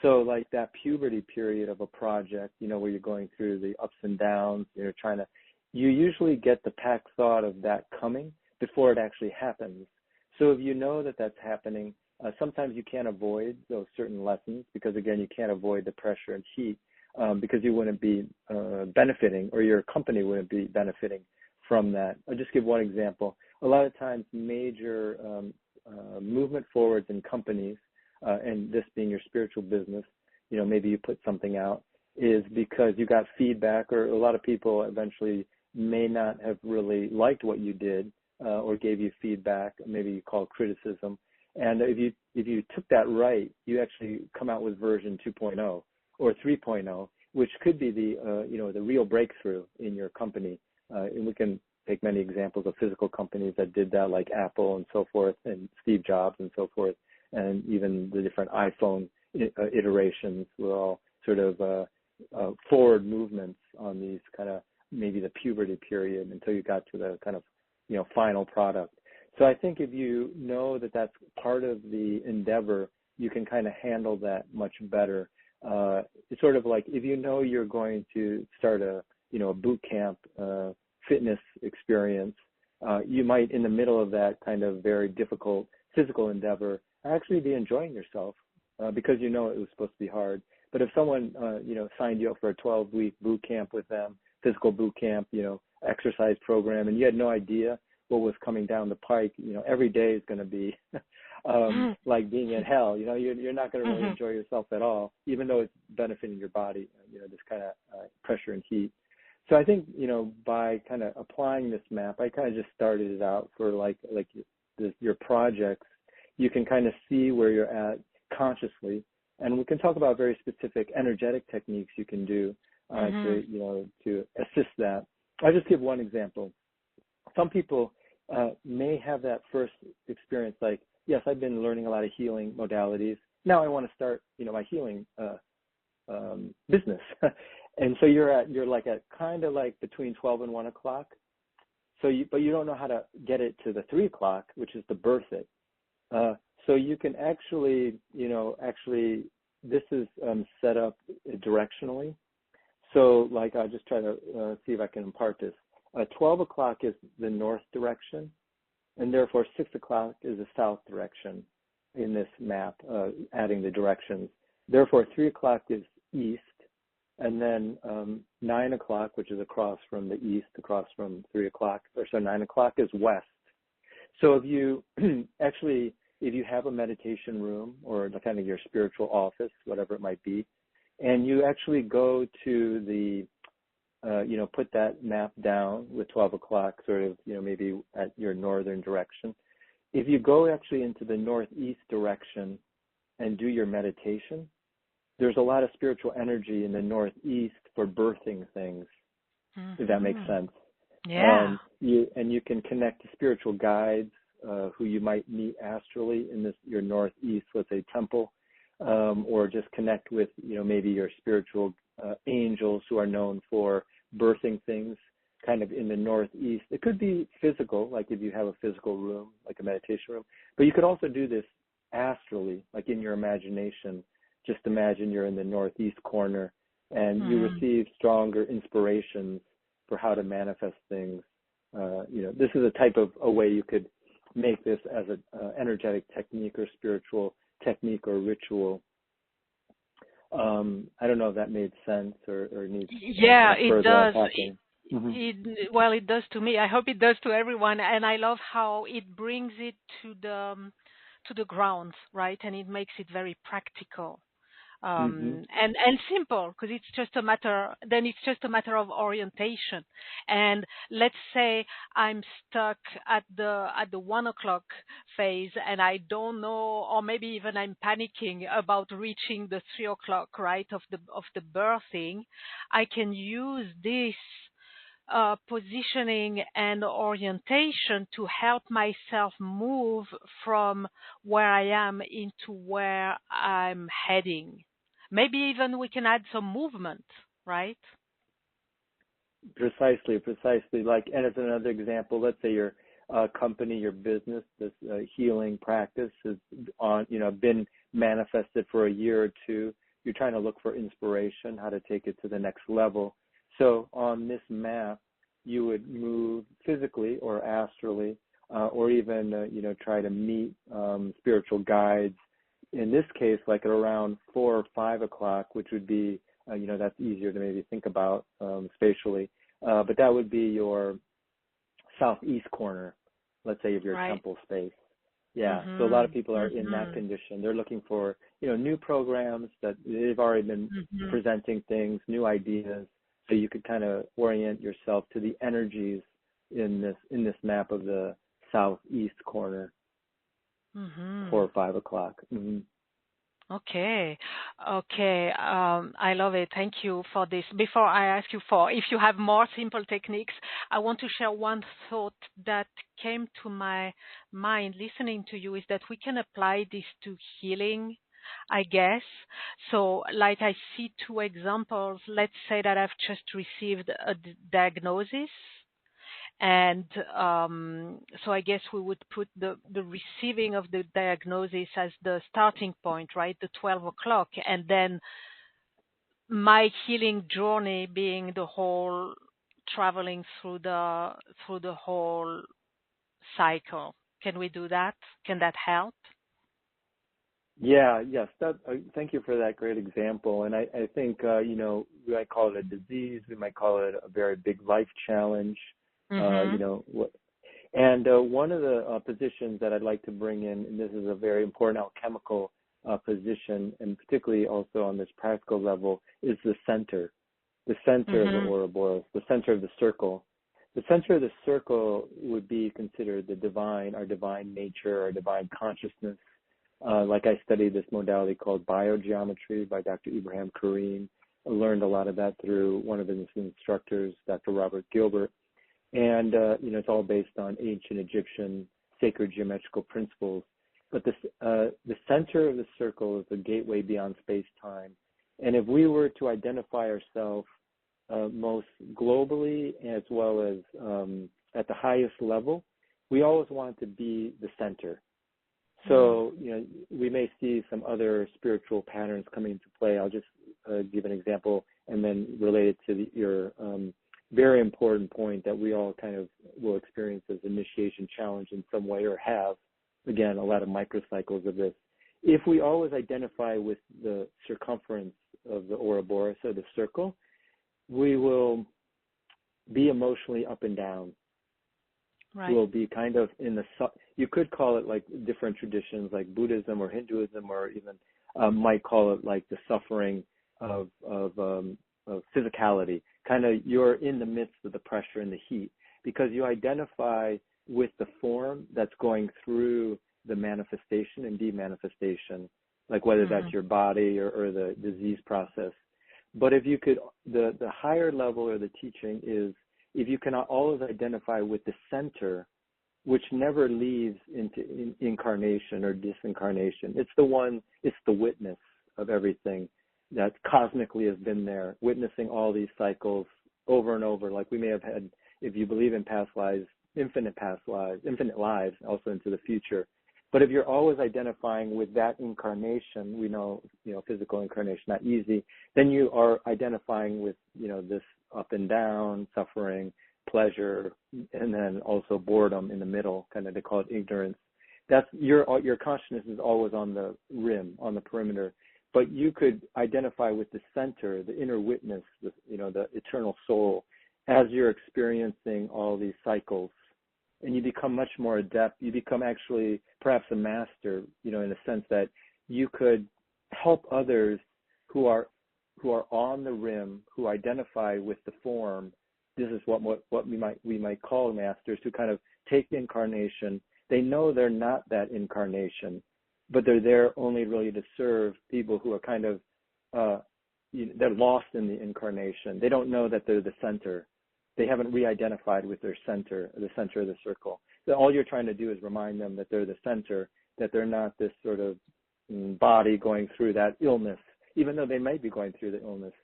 So like that puberty period of a project, where you're going through the ups and downs, you usually get the pack thought of that coming before it actually happens. So if you know that that's happening, sometimes you can't avoid those certain lessons, because again, you can't avoid the pressure and heat, because you wouldn't be benefiting, or your company wouldn't be benefiting from that. I'll just give one example. A lot of times major movement forwards in companies, and this being your spiritual business, maybe you put something out, is because you got feedback, or a lot of people eventually may not have really liked what you did, or gave you feedback, maybe you call criticism. And if you took that right, you actually come out with version 2.0 or 3.0, which could be the, the real breakthrough in your company. And we can take many examples of physical companies that did that, like Apple and so forth, and Steve Jobs and so forth, and even the different iPhone iterations were all sort of forward movements on these kind of maybe the puberty period until you got to the kind of, final product. So I think if you know that that's part of the endeavor, you can kind of handle that much better. It's sort of like if you know you're going to start a boot camp fitness experience, you might, in the middle of that kind of very difficult physical endeavor, actually be enjoying yourself because it was supposed to be hard. But if someone, signed you up for a 12-week boot camp with them, physical boot camp, exercise program, and you had no idea what was coming down the pike, every day is going to be like being in hell. You're not going to really enjoy yourself at all, even though it's benefiting your body, this kind of pressure and heat. So I think, by kind of applying this map, I kind of just started it out for like your projects. You can kind of see where you're at consciously, and we can talk about very specific energetic techniques you can do to assist that. I'll just give one example. Some people may have that first experience like, yes, I've been learning a lot of healing modalities. Now I want to start, my healing business. And so you're like at kind of like between 12 and 1 o'clock. But you don't know how to get it to the 3 o'clock, which is to birth it. So you can actually, this is set up directionally. So like I'll just try to see if I can impart this. 12 o'clock is the north direction, and therefore 6 o'clock is the south direction in this map, adding the directions. Therefore 3 o'clock is east, and then 9 o'clock, which is across from the east, across from 3 o'clock, or so 9 o'clock is west. So if you actually, if you have a meditation room or the kind of your spiritual office, whatever it might be, and you actually go to the, put that map down with 12 o'clock sort of, maybe at your northern direction. If you go actually into the northeast direction and do your meditation, there's a lot of spiritual energy in the northeast for birthing things, if that makes sense. Yeah. You can connect to spiritual guides who you might meet astrally in your northeast, let's say, temple, or just connect with, maybe your spiritual angels who are known for birthing things kind of in the northeast. It could be physical, like if you have a physical room, like a meditation room, but you could also do this astrally, like in your imagination. Just imagine you're in the northeast corner and you receive stronger inspirations for how to manifest things. This is a type of a way you could make this as an energetic technique or spiritual technique or ritual. I don't know if that made sense or needs it does. Well, it does to me. I hope it does to everyone, and I love how it brings it to the ground, right? And it makes it very practical. And simple, because it's just a matter of orientation. And let's say I'm stuck at the 1 o'clock phase and I don't know, or maybe even I'm panicking about reaching the 3 o'clock, right, of the birthing. I can use this positioning and orientation to help myself move from where I am into where I'm heading. Maybe even we can add some movement, right? Precisely. Like, and as another example, let's say your company, your business, this healing practice has been manifested for a year or two. You're trying to look for inspiration, how to take it to the next level. So on this map, you would move physically or astrally, or even try to meet spiritual guides. In this case, like at around 4 or 5 o'clock, which would be, that's easier to maybe think about spatially. But that would be your southeast corner, let's say, of your temple space. Yeah. So a lot of people are in that condition. They're looking for, new programs that they've already been presenting things, new ideas. So you could kind of orient yourself to the energies in this map of the southeast corner, 4 or 5 o'clock. Okay. Okay. I love it. Thank you for this. Before I ask you for if you have more simple techniques, I want to share one thought that came to my mind listening to you is that we can apply this to healing, I guess. So, like I see two examples. Let's say that I've just received a diagnosis and so I guess we would put the receiving of the diagnosis as the starting point, right? The 12 o'clock. And then my healing journey being the whole traveling through the whole cycle. Can we do that? Can that help? Yeah, yes. Thank you for that great example. And I think, we might call it a disease. We might call it a very big life challenge. Mm-hmm. One of the positions that I'd like to bring in, and this is a very important alchemical position, and particularly also on this practical level, is the center of the Mm-hmm. Ouroboros, the center of the circle. The center of the circle would be considered the divine, our divine nature, our divine consciousness. Like I studied this modality called biogeometry by Dr. Ibrahim Karim. I learned a lot of that through one of his instructors, Dr. Robert Gilbert. And, it's all based on ancient Egyptian sacred geometrical principles. But the center of the circle is the gateway beyond space-time. And if we were to identify ourselves most globally as well as at the highest level, we always want to be the center. So, we may see some other spiritual patterns coming into play. I'll just give an example and then relate it to your very important point that we all kind of will experience as initiation challenge in some way or have, again, a lot of microcycles of this. If we always identify with the circumference of the Ouroboros, or the circle, we will be emotionally up and down. Right. Will be kind of in the, you could call it like different traditions like Buddhism or Hinduism, or even might call it like the suffering of physicality. Kind of you're in the midst of the pressure and the heat because you identify with the form that's going through the manifestation and demanifestation, like whether that's your body or the disease process. But if you could, the higher level or the teaching is if you can always identify with the center, which never leaves into incarnation or disincarnation. It's the witness of everything that cosmically has been there, witnessing all these cycles over and over. Like we may have had, if you believe in past lives, infinite lives, also into the future. But if you're always identifying with that incarnation, we know, physical incarnation, not easy, then you are identifying with, this up and down, suffering, pleasure, and then also boredom in the middle, kind of they call it ignorance. That's your consciousness is always on the rim, on the perimeter. But you could identify with the center, the inner witness, the eternal soul, as you're experiencing all these cycles. And you become much more adept. You become actually perhaps a master, in a sense that you could help others who are on the rim, who identify with the form. This is what we might call masters, who kind of take the incarnation. They know they're not that incarnation, but they're there only really to serve people who are kind of they're lost in the incarnation. They don't know that they're the center. They haven't re-identified with their center, the center of the circle. So all you're trying to do is remind them that they're the center, that they're not this sort of body going through that illness, even though they might be going through the illness.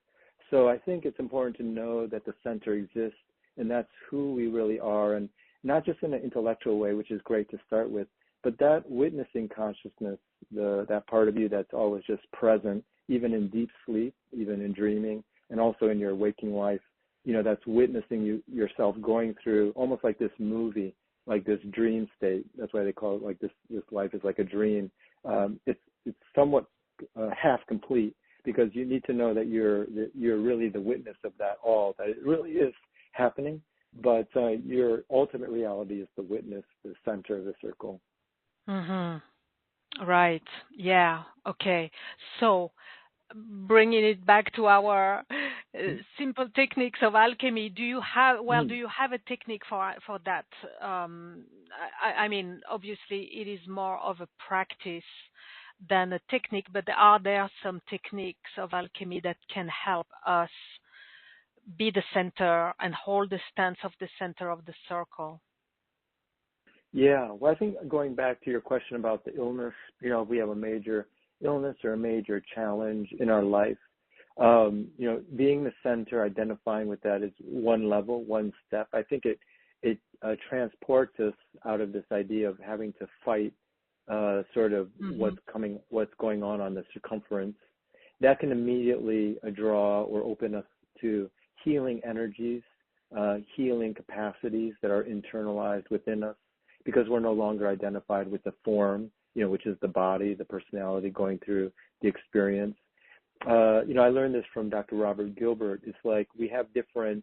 So I think it's important to know that the center exists, and that's who we really are, and not just in an intellectual way, which is great to start with, but that witnessing consciousness, that part of you that's always just present, even in deep sleep, even in dreaming, and also in your waking life, that's witnessing yourself going through almost like this movie, like this dream state. That's why they call it like this life is like a dream. It's somewhat half complete because you need to know that you're really the witness of that all, that it really is happening. But your ultimate reality is the witness, the center of the circle. Mm-hmm. Right. Yeah. Okay. So, bringing it back to our simple techniques of alchemy, do you have a technique for that? I mean, obviously, it is more of a practice, than a technique, but are there some techniques of alchemy that can help us be the center and hold the stance of the center of the circle? Yeah, well, I think going back to your question about the illness, if we have a major illness or a major challenge in our life, being the center, identifying with that is one level, one step. I think it transports us out of this idea of having to fight sort of what's going on the circumference. That can immediately draw or open us to healing energies, healing capacities that are internalized within us, because we're no longer identified with the form, which is the body, the personality going through the experience. I learned this from Dr. Robert Gilbert. It's like we have different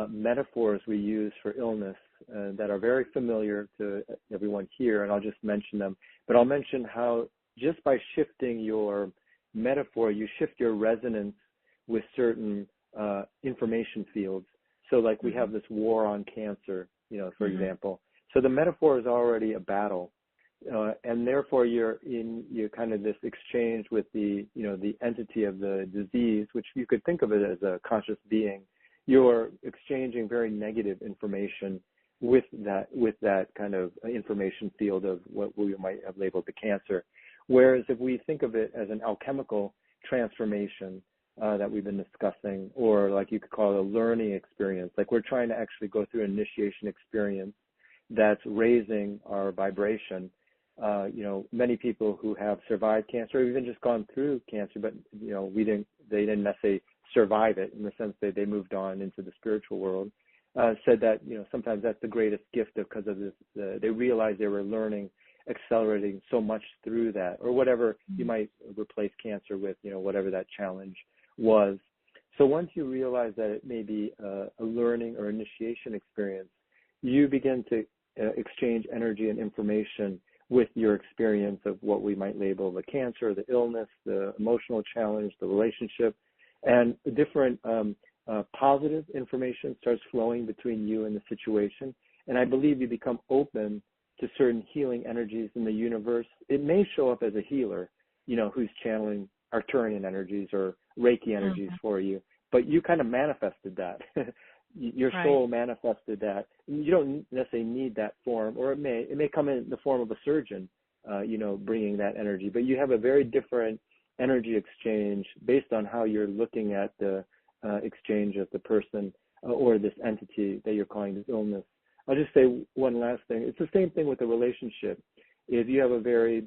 metaphors we use for illness that are very familiar to everyone here, and I'll just mention them. But I'll mention how just by shifting your metaphor, you shift your resonance with certain information fields. So like we have this war on cancer, for example. So the metaphor is already a battle. And therefore you're kind of this exchange with the entity of the disease, which you could think of it as a conscious being. You're exchanging very negative information with that kind of information field of what we might have labeled the cancer. Whereas if we think of it as an alchemical transformation that we've been discussing, or like you could call it a learning experience, like we're trying to actually go through an initiation experience that's raising our vibration. Many people who have survived cancer, or even just gone through cancer, but they didn't necessarily survive it, in the sense that they moved on into the spiritual world, said that sometimes that's the greatest gift because of this. They realized they were learning, accelerating so much through that, or whatever you might replace cancer with, whatever that challenge was. So once you realize that it may be a learning or initiation experience, you begin to exchange energy and information with your experience of what we might label the cancer, the illness, the emotional challenge, the relationship, and different positive information starts flowing between you and the situation. And I believe you become open to certain healing energies in the universe. It may show up as a healer, who's channeling Arcturian energies or Reiki energies for you, but you kind of manifested that. Your soul manifested that. You don't necessarily need that form, or it may come in the form of a surgeon, bringing that energy. But you have a very different energy exchange based on how you're looking at the exchange of the person or this entity that you're calling this illness. I'll just say one last thing. It's the same thing with a relationship. If you have a very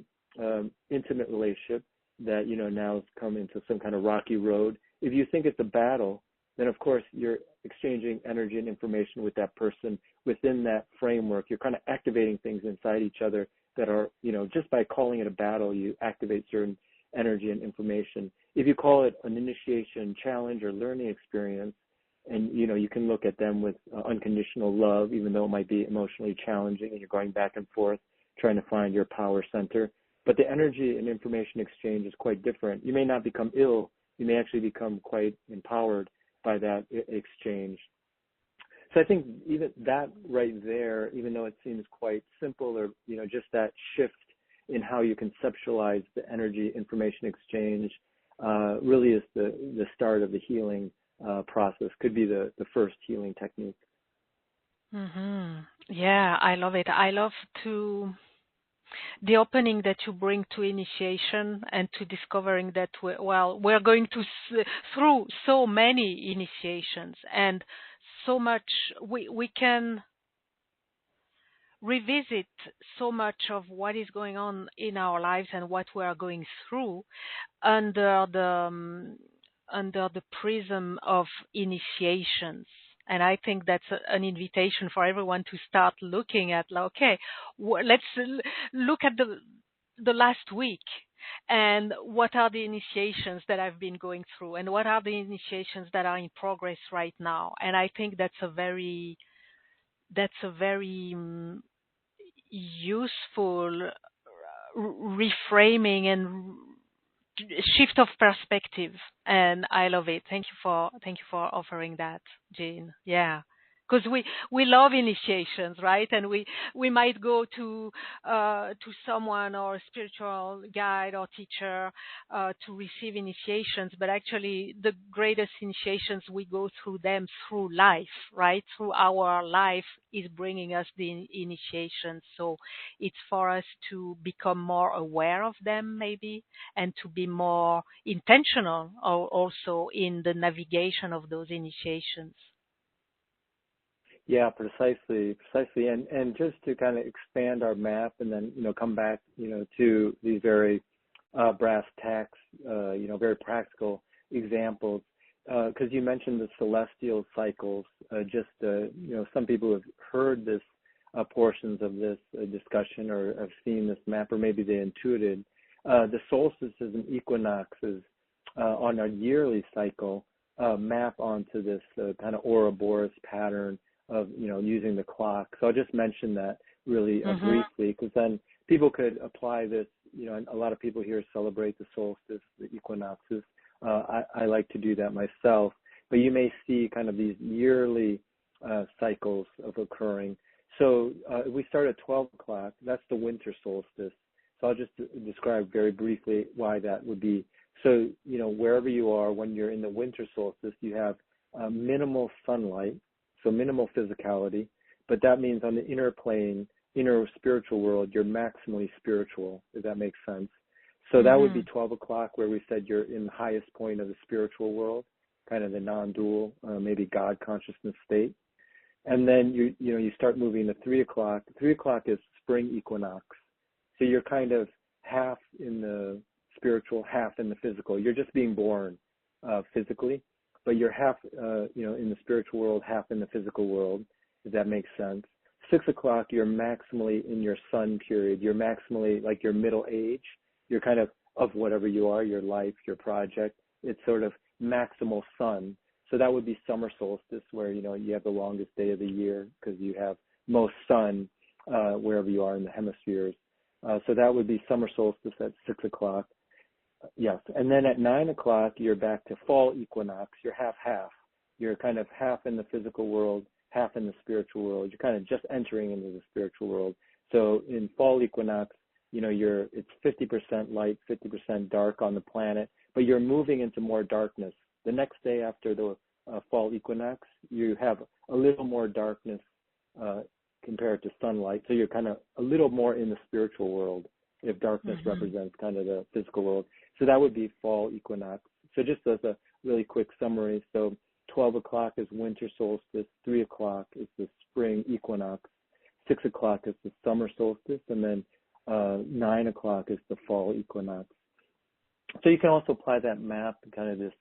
intimate relationship that, now has come into some kind of rocky road, if you think it's a battle, then of course you're exchanging energy and information with that person within that framework. You're kind of activating things inside each other that are, just by calling it a battle, you activate certain energy and information. If you call it an initiation, challenge, or learning experience, and, you can look at them with unconditional love, even though it might be emotionally challenging and you're going back and forth trying to find your power center. But the energy and information exchange is quite different. You may not become ill. You may actually become quite empowered by that exchange. So I think even that right there, even though it seems quite simple, or just that shift in how you conceptualize the energy information exchange really is the start of the healing process. Could be the first healing technique. Yeah, I love it. I love the opening that you bring to initiation and to discovering that we're going through so many initiations, and so much we can revisit so much of what is going on in our lives and what we are going through under the prism of initiations. And I think that's an invitation for everyone to start looking at, let's look at the last week, and what are the initiations that I've been going through, and what are the initiations that are in progress right now. And I think that's a very useful reframing and shift of perspective, and I love it. Thank you for offering that, Jean. Yeah. because we love initiations, right? And we might go to someone or a spiritual guide or teacher to receive initiations, but actually the greatest initiations, we go through them through life, right? Through our life is bringing us the initiations. So it's for us to become more aware of them, maybe, and to be more intentional also in the navigation of those initiations. Yeah, precisely. And just to kind of expand our map and then, come back, to these very brass tacks, very practical examples, because you mentioned the celestial cycles. Some people have heard this portions of this discussion or have seen this map, or maybe they intuited. The solstices and equinoxes on a yearly cycle map onto this kind of Ouroboros pattern of, using the clock. So I'll just mention that really briefly, because then people could apply this, and a lot of people here celebrate the solstice, the equinoxes. I like to do that myself, but you may see kind of these yearly cycles of occurring. So we start at 12 o'clock. That's the winter solstice. So I'll just describe very briefly why that would be. So, wherever you are, when you're in the winter solstice, you have minimal sunlight, so minimal physicality, but that means on the inner plane, inner spiritual world, you're maximally spiritual, if that makes sense. So that would be 12 o'clock, where we said you're in the highest point of the spiritual world, kind of the non-dual, maybe God consciousness state. And then you start moving to 3 o'clock. 3 o'clock is spring equinox. So you're kind of half in the spiritual, half in the physical. You're just being born physically, but you're half, in the spiritual world, half in the physical world, if that makes sense. 6 o'clock, you're maximally in your sun period. You're maximally like your middle age. You're kind of whatever you are, your life, your project. It's sort of maximal sun. So that would be summer solstice, where, you have the longest day of the year because you have most sun wherever you are in the hemispheres. So that would be summer solstice at 6 o'clock. Yes. And then at 9 o'clock, you're back to fall equinox. You're half-half. You're kind of half in the physical world, half in the spiritual world. You're kind of just entering into the spiritual world. So in fall equinox, it's 50% light, 50% dark on the planet, but you're moving into more darkness. The next day after the fall equinox, you have a little more darkness compared to sunlight. So you're kind of a little more in the spiritual world, if darkness represents kind of the physical world. So that would be fall equinox. So just as a really quick summary, so 12 o'clock is winter solstice, 3 o'clock is the spring equinox, 6 o'clock is the summer solstice, and then 9 o'clock is the fall equinox. So you can also apply that map, kind of this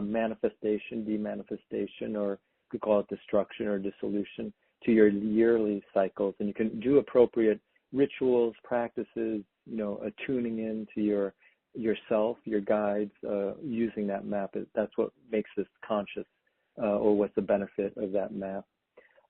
manifestation, demanifestation, or we call it destruction or dissolution, to your yearly cycles. And you can do appropriate rituals, practices, attuning into yourself, your guides, using that map. That's what makes us conscious, or what's the benefit of that map.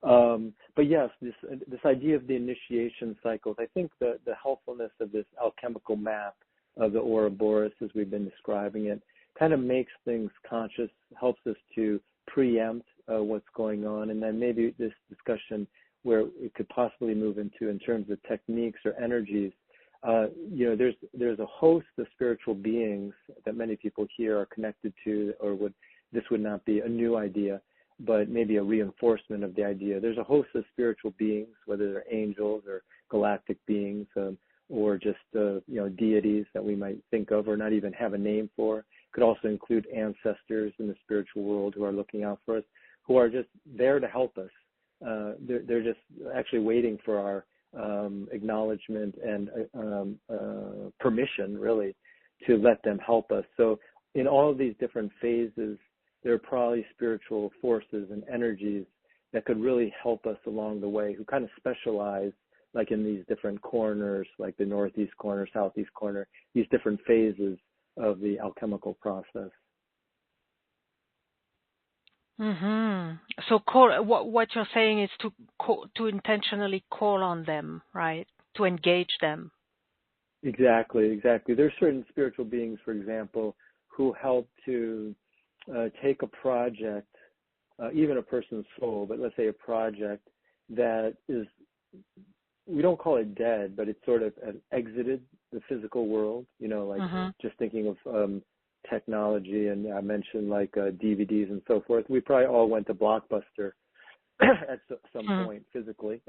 But yes, this idea of the initiation cycles, I think the helpfulness of this alchemical map of the Ouroboros, as we've been describing it, kind of makes things conscious, helps us to preempt what's going on, and then maybe this discussion where it could possibly move into in terms of techniques or energies. There's a host of spiritual beings that many people here are connected to, or this would not be a new idea, but maybe a reinforcement of the idea. There's a host of spiritual beings, whether they're angels or galactic beings, or just deities that we might think of or not even have a name for. Could also include ancestors in the spiritual world who are looking out for us, who are just there to help us. They're just actually waiting for our acknowledgement and permission, really, to let them help us. So in all of these different phases, there are probably spiritual forces and energies that could really help us along the way, who kind of specialize, like in these different corners, like the northeast corner, southeast corner, these different phases of the alchemical process. So what you're saying is to intentionally call on them, right? To engage them. Exactly. There's certain spiritual beings, for example, who help to take a project even a person's soul, but let's say a project that is, we don't call it dead, but it's sort of exited the physical world, like just thinking of technology, and I mentioned like DVDs and so forth. We probably all went to Blockbuster at some point physically.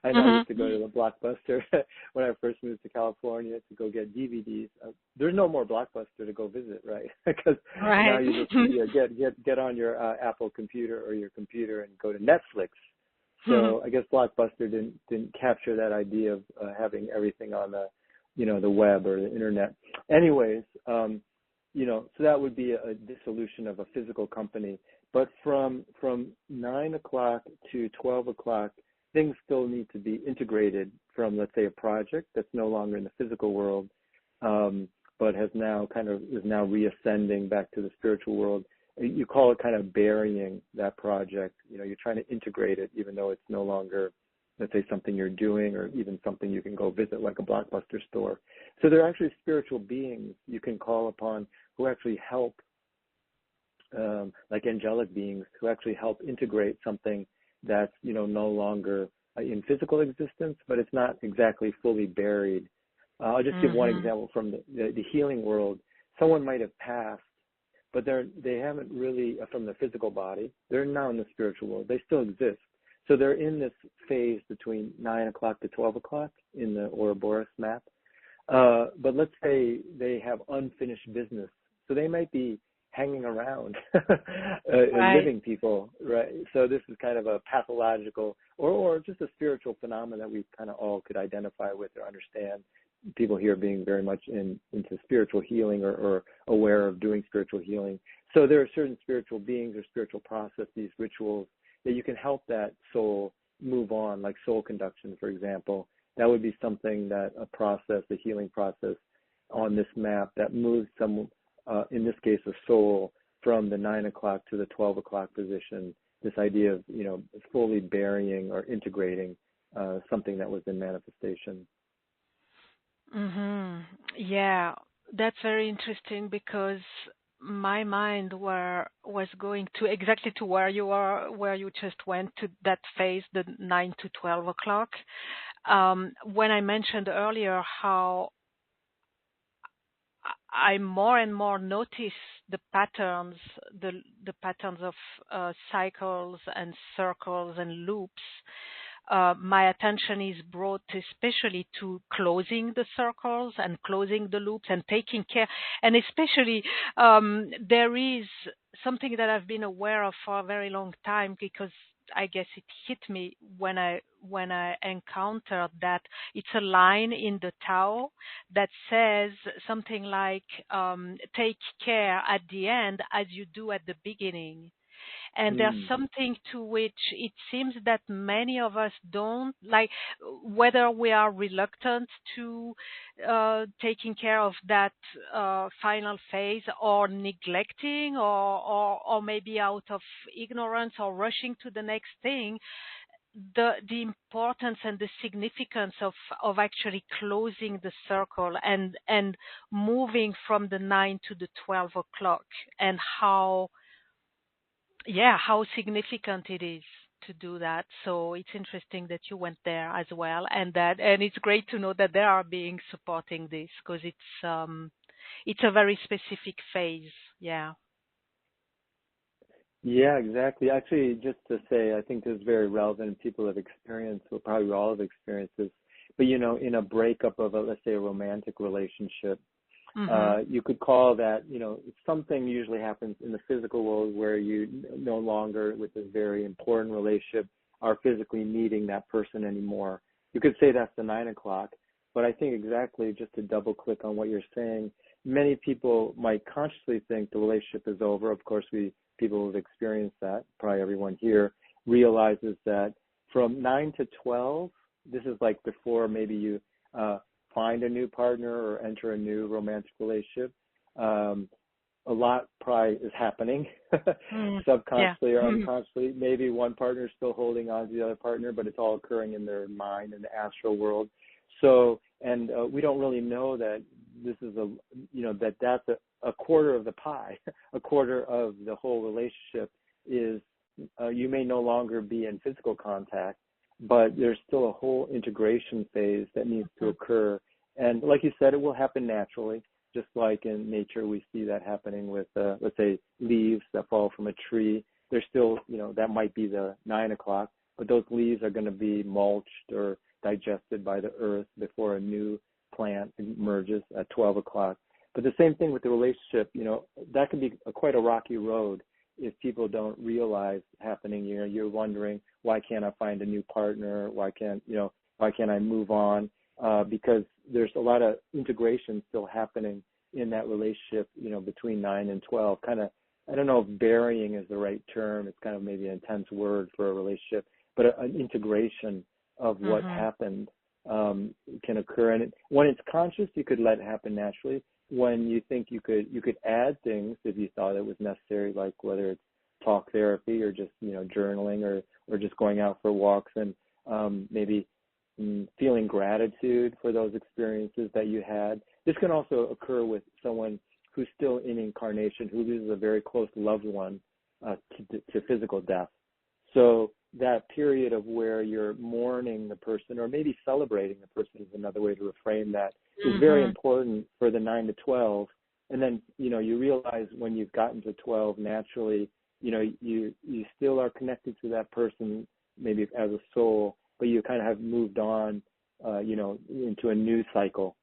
I know I used to go to the Blockbuster when I first moved to California to go get DVDs. There's no more Blockbuster to go visit, right? Because now you just get on your Apple computer or your computer and go to Netflix. So I guess Blockbuster didn't capture that idea of having everything on the the web or the internet. Anyways, so that would be a dissolution of a physical company. But from 9 o'clock to 12 o'clock, things still need to be integrated from, let's say, a project that's no longer in the physical world, but is now reascending back to the spiritual world. You call it kind of burying that project. You're trying to integrate it, even though it's no longer, let's say, something you're doing or even something you can go visit, like a Blockbuster store. So there are actually spiritual beings you can call upon who actually help, like angelic beings, who actually help integrate something that's, no longer in physical existence, but it's not exactly fully buried. I'll just give one example from the healing world. Someone might have passed, but they haven't really, from the physical body, they're now in the spiritual world. They still exist. So they're in this phase between 9 o'clock to 12 o'clock in the Ouroboros map. But let's say they have unfinished business. So they might be hanging around, living people, right? So this is kind of a pathological or just a spiritual phenomenon that we kind of all could identify with or understand. People here being very much into spiritual healing or aware of doing spiritual healing. So there are certain spiritual beings or spiritual processes, rituals, that you can help that soul move on, like soul conduction, for example. That would be something that a healing process on this map that moves someone, in this case, a soul from the 9 o'clock to the 12 o'clock position. This idea of, fully burying or integrating something that was in manifestation. Yeah, that's very interesting because my mind was going to exactly to where you just went to that phase, the 9 to 12 o'clock. When I mentioned earlier how I more and more notice the patterns of cycles and circles and loops. My attention is brought especially to closing the circles and closing the loops and taking care. And especially there is something that I've been aware of for a very long time, because I guess it hit me when I encountered that. It's a line in the Tao that says something like, take care at the end as you do at the beginning. And there's something to which it seems that many of us don't, like, whether we are reluctant to taking care of that final phase, or neglecting, or maybe out of ignorance or rushing to the next thing. The importance and the significance of actually closing the circle and moving from the 9 to the 12 o'clock, and how significant it is to do that. So it's interesting that you went there as well, and it's great to know that there are beings supporting this, because it's a very specific phase. Yeah, exactly. Actually, just to say, I think this is very relevant. People have experienced, or probably all have experienced this, but in a breakup of let's say a romantic relationship, you could call that, something usually happens in the physical world where you no longer, with this very important relationship, are physically needing that person anymore. You could say that's the 9 o'clock, but I think exactly, just to double click on what you're saying, many people might consciously think the relationship is over. Of course, people have experienced that. Probably everyone here realizes that from 9 to 12, this is like before maybe you find a new partner or enter a new romantic relationship. A lot probably is happening subconsciously or unconsciously. Maybe one partner is still holding on to the other partner, but it's all occurring in their mind, in the astral world. So, and we don't really know that this is that's a quarter of the pie. A quarter of the whole relationship is you may no longer be in physical contact, but there's still a whole integration phase that needs to occur. And like you said, it will happen naturally, just like in nature we see that happening with, let's say, leaves that fall from a tree. There's still, that might be the 9 o'clock, but those leaves are going to be mulched or digested by the earth before a new plant emerges at 12 o'clock. But the same thing with the relationship, that can be quite a rocky road if people don't realize happening. You're wondering, why can't I find a new partner? Why can't I move on? Because there's a lot of integration still happening in that relationship, between 9 and 12. Kind of, I don't know if burying is the right term. It's kind of maybe an intense word for a relationship, but an integration of what happened can occur. And when it's conscious, you could let it happen naturally. When you think you could add things if you thought it was necessary, like whether it's talk therapy or just journaling or just going out for walks and maybe feeling gratitude for those experiences that you had. This can also occur with someone who's still in incarnation, who loses a very close loved one to physical death. So that period of where you're mourning the person or maybe celebrating the person is another way to reframe that, is very important for the 9 to 12. And then, you realize when you've gotten to 12 naturally, you still are connected to that person maybe as a soul, but you kind of have moved on, into a new cycle.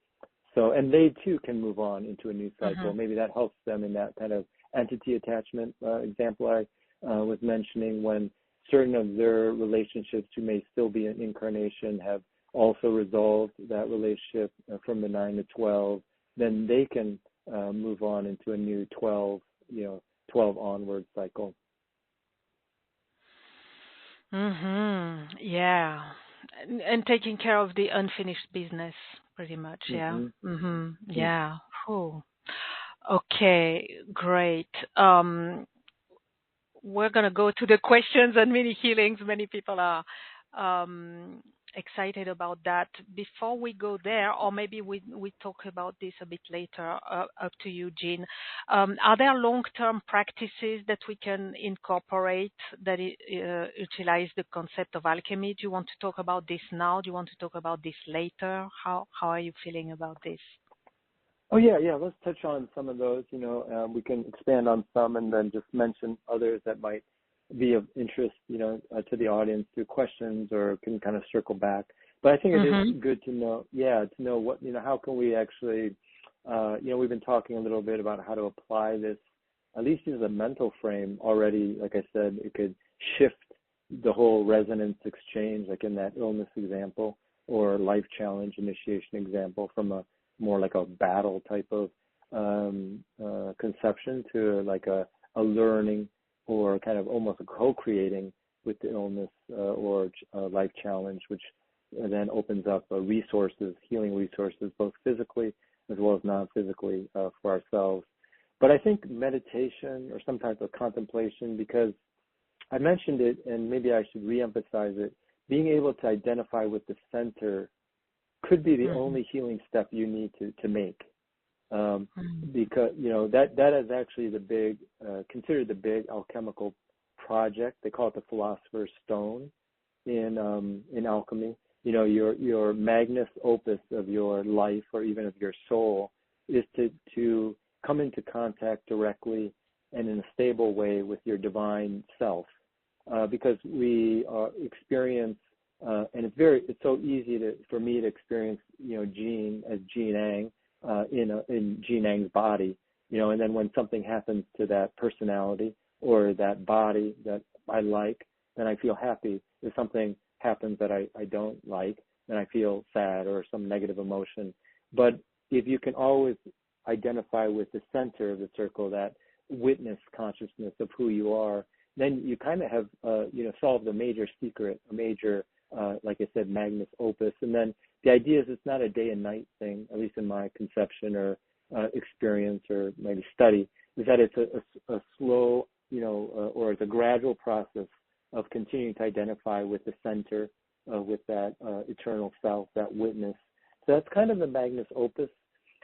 So, and they too can move on into a new cycle. Maybe that helps them in that kind of entity attachment example I was mentioning, when certain of their relationships who may still be in incarnation have also resolved that relationship from the 9 to 12, then they can move on into a new 12 onward cycle. Yeah. And taking care of the unfinished business, pretty much. Yeah. Yeah. Cool. Okay, great. We're going to go to the questions and mini healings. Many people are excited about that. Before we go there, or maybe we talk about this a bit later, up to you, Jean. Are there long-term practices that we can incorporate that utilize the concept of alchemy? Do you want to talk about this now? Do you want to talk about this later? How are you feeling about this? Oh, yeah. Let's touch on some of those. We can expand on some and then just mention others that might be of interest, to the audience through questions, or can kind of circle back. But I think it is good to know, to know what, how can we actually, we've been talking a little bit about how to apply this, at least as a mental frame already. Like I said, it could shift the whole resonance exchange, like in that illness example or life challenge initiation example, from a more like a battle type of conception to like a learning, or kind of almost a co-creating with the illness or life challenge, which then opens up healing resources, both physically as well as non-physically for ourselves. But I think meditation or some type of contemplation, because I mentioned it and maybe I should reemphasize it, being able to identify with the center could be the only healing step you need to make. Because, that is actually considered the big alchemical project. They call it the Philosopher's Stone in alchemy. Your magnus opus of your life, or even of your soul, is to come into contact directly and in a stable way with your divine self. Because we experience, and it's so easy for me to experience, Jean as Jean Ang, in Jean Ang's body, and then when something happens to that personality or that body that I like, then I feel happy. If something happens that I don't like, then I feel sad or some negative emotion. But if you can always identify with the center of the circle, that witness consciousness of who you are, then you kind of have, solved a major secret, a major, like I said, magnus opus. And then the idea is it's not a day and night thing, at least in my conception or experience or maybe study, is that it's a slow, or it's a gradual process of continuing to identify with the center, with that eternal self, that witness. So that's kind of the magnus opus.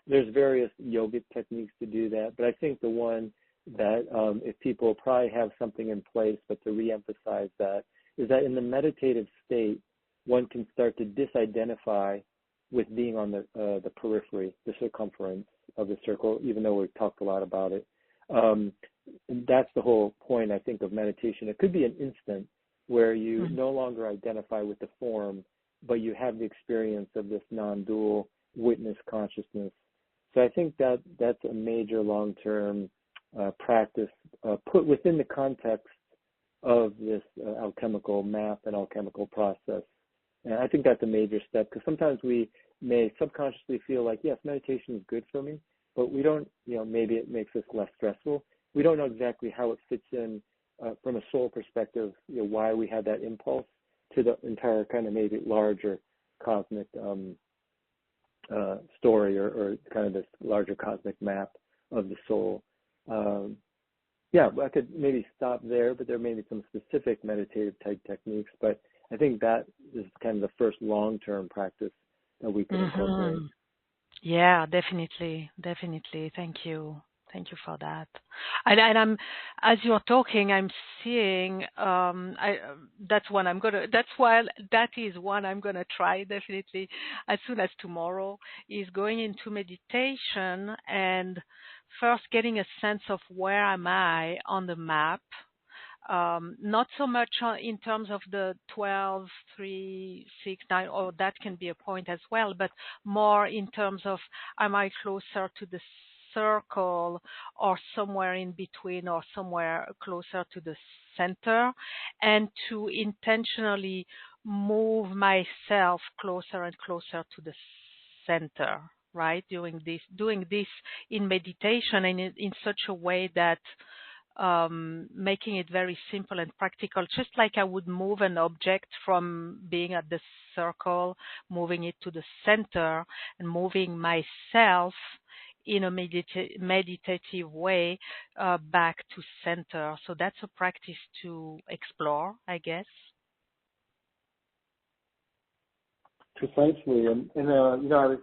There's various yogic techniques to do that, but I think the one that if people probably have something in place, but to reemphasize that, is that in the meditative state, one can start to disidentify with being on the periphery, the circumference of the circle, even though we've talked a lot about it. That's the whole point, I think, of meditation. It could be an instant where you no longer identify with the form, but you have the experience of this non-dual witness consciousness. So I think that that's a major long-term practice put within the context of this alchemical map and alchemical process. And I think that's a major step, because sometimes we may subconsciously feel like, yes, meditation is good for me, but we don't, maybe it makes us less stressful. We don't know exactly how it fits in from a soul perspective, why we had that impulse to the entire kind of maybe larger cosmic story or kind of this larger cosmic map of the soul. I could maybe stop there, but there may be some specific meditative type techniques, but I think that is kind of the first long-term practice that we can incorporate. Yeah, definitely. Thank you. Thank you for that. And I'm, as you're talking, I'm seeing. That is one I'm gonna try definitely as soon as tomorrow. Is going into meditation and first getting a sense of where am I on the map. Not so much in terms of the 12, 3, 6, 9, or that can be a point as well, but more in terms of am I closer to the circle or somewhere in between or somewhere closer to the center, and to intentionally move myself closer and closer to the center, right? Doing this in meditation and in such a way that making it very simple and practical, just like I would move an object from being at the circle, moving it to the center, and moving myself in a meditative way back to center. So that's a practice to explore, I guess. Precisely, and I was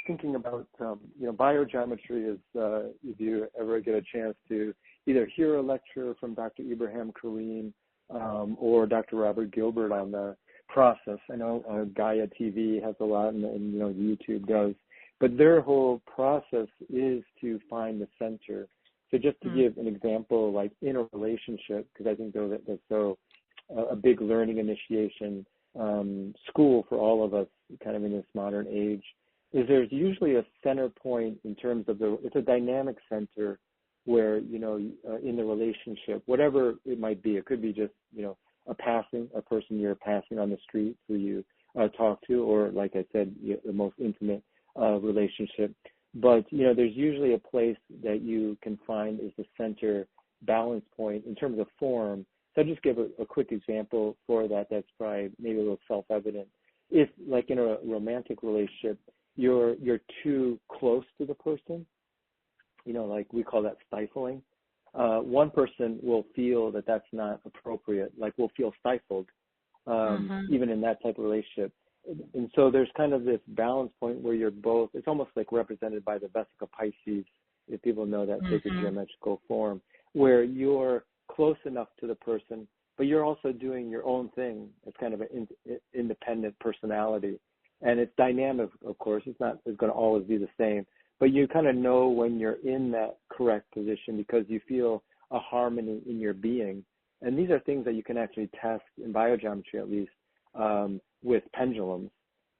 thinking about biogeometry is if you ever get a chance to either hear a lecture from Dr. Ibrahim Karim or Dr. Robert Gilbert on the process. I know Gaia TV has a lot, and YouTube does, but their whole process is to find the center. So just to give an example, like in a relationship, because I think that's so a big learning initiation school for all of us kind of in this modern age, is there's usually a center point in terms of it's a dynamic center where, in the relationship, whatever it might be, it could be just, a person you're passing on the street who you talk to, or like I said, the most intimate relationship. But, there's usually a place that you can find is the center balance point in terms of form. So I'll just give a quick example for that. That's probably maybe a little self-evident. If, like in a romantic relationship, you're too close to the person, like we call that stifling. One person will feel that that's not appropriate, like will feel stifled, even in that type of relationship. And so there's kind of this balance point where you're both, it's almost like represented by the Vesica Pisces, if people know that sacred geometrical form, where you're close enough to the person, but you're also doing your own thing. It's kind of an independent personality. And it's dynamic, of course. It's going to always be the same. But you kind of know when you're in that correct position because you feel a harmony in your being. And these are things that you can actually test in biogeometry, at least, with pendulums.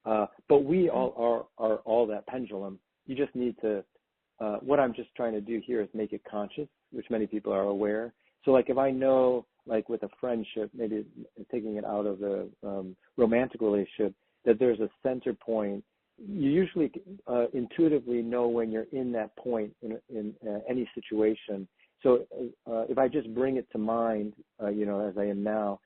But we all are all that pendulum. You just need to, what I'm just trying to do here is make it conscious, which many people are aware. So like if I know, like with a friendship, maybe taking it out of the romantic relationship, that there's a center point, you usually intuitively know when you're in that point in any situation. So if I just bring it to mind, as I am now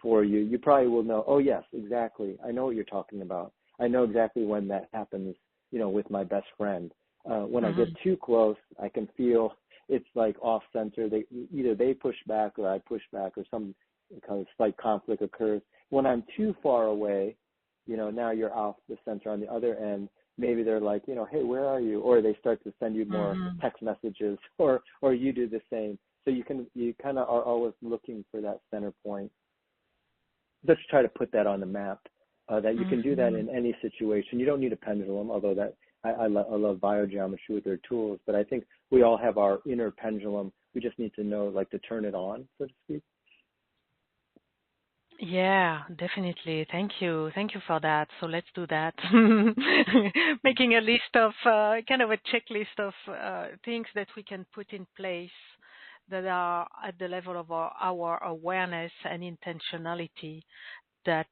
for you, you probably will know, oh, yes, exactly. I know what you're talking about. I know exactly when that happens, with my best friend. When I get too close, I can feel it's like off center. Either they push back or I push back or some kind of slight conflict occurs. When I'm too far away, now you're off the center on the other end. maybe they're like, hey, where are you? Or they start to send you more Mm-hmm. text messages, or you do the same. So you kind of are always looking for that center point. Let's try to put that on the map. That you can do that in any situation. You don't need a pendulum, although that I love biogeometry with their tools. But I think we all have our inner pendulum. We just need to know, like, to turn it on, so to speak. Yeah, definitely. Thank you. Thank you for that. So let's do that. Making a list of kind of a checklist of things that we can put in place that are at the level of our awareness and intentionality that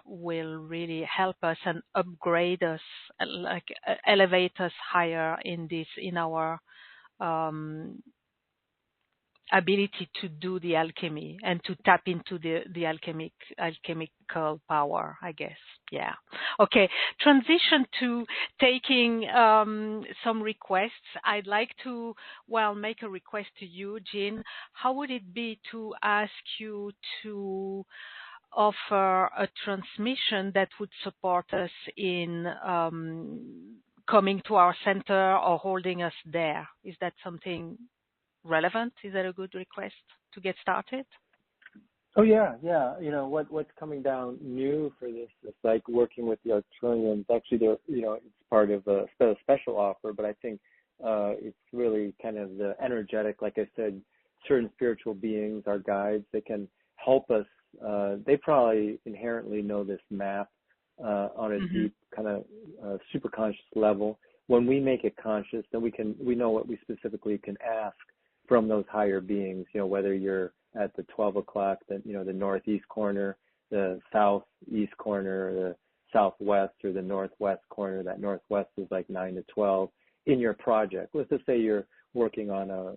will really help us and upgrade us, like elevate us higher in our um, ability to do the alchemy and to tap into the alchemical power, I guess. Yeah. Okay. Transition to taking some requests. I'd like to, make a request to you, Jean. How would it be to ask you to offer a transmission that would support us in coming to our center or holding us there? Is that something relevant? Is that a good request to get started? Oh yeah. What's coming down new for this is like working with the Arcturians. Actually, they're it's part of a special offer, but I think it's really kind of the energetic. Like I said, certain spiritual beings, our guides, they can help us. They probably inherently know this map on a deep kind of super conscious level. When we make it conscious, then we know what we specifically can ask from those higher beings, whether you're at the 12 o'clock, the northeast corner, the southeast corner, the southwest, or the northwest corner. That northwest is like 9 to 12 in your project. Let's just say you're working on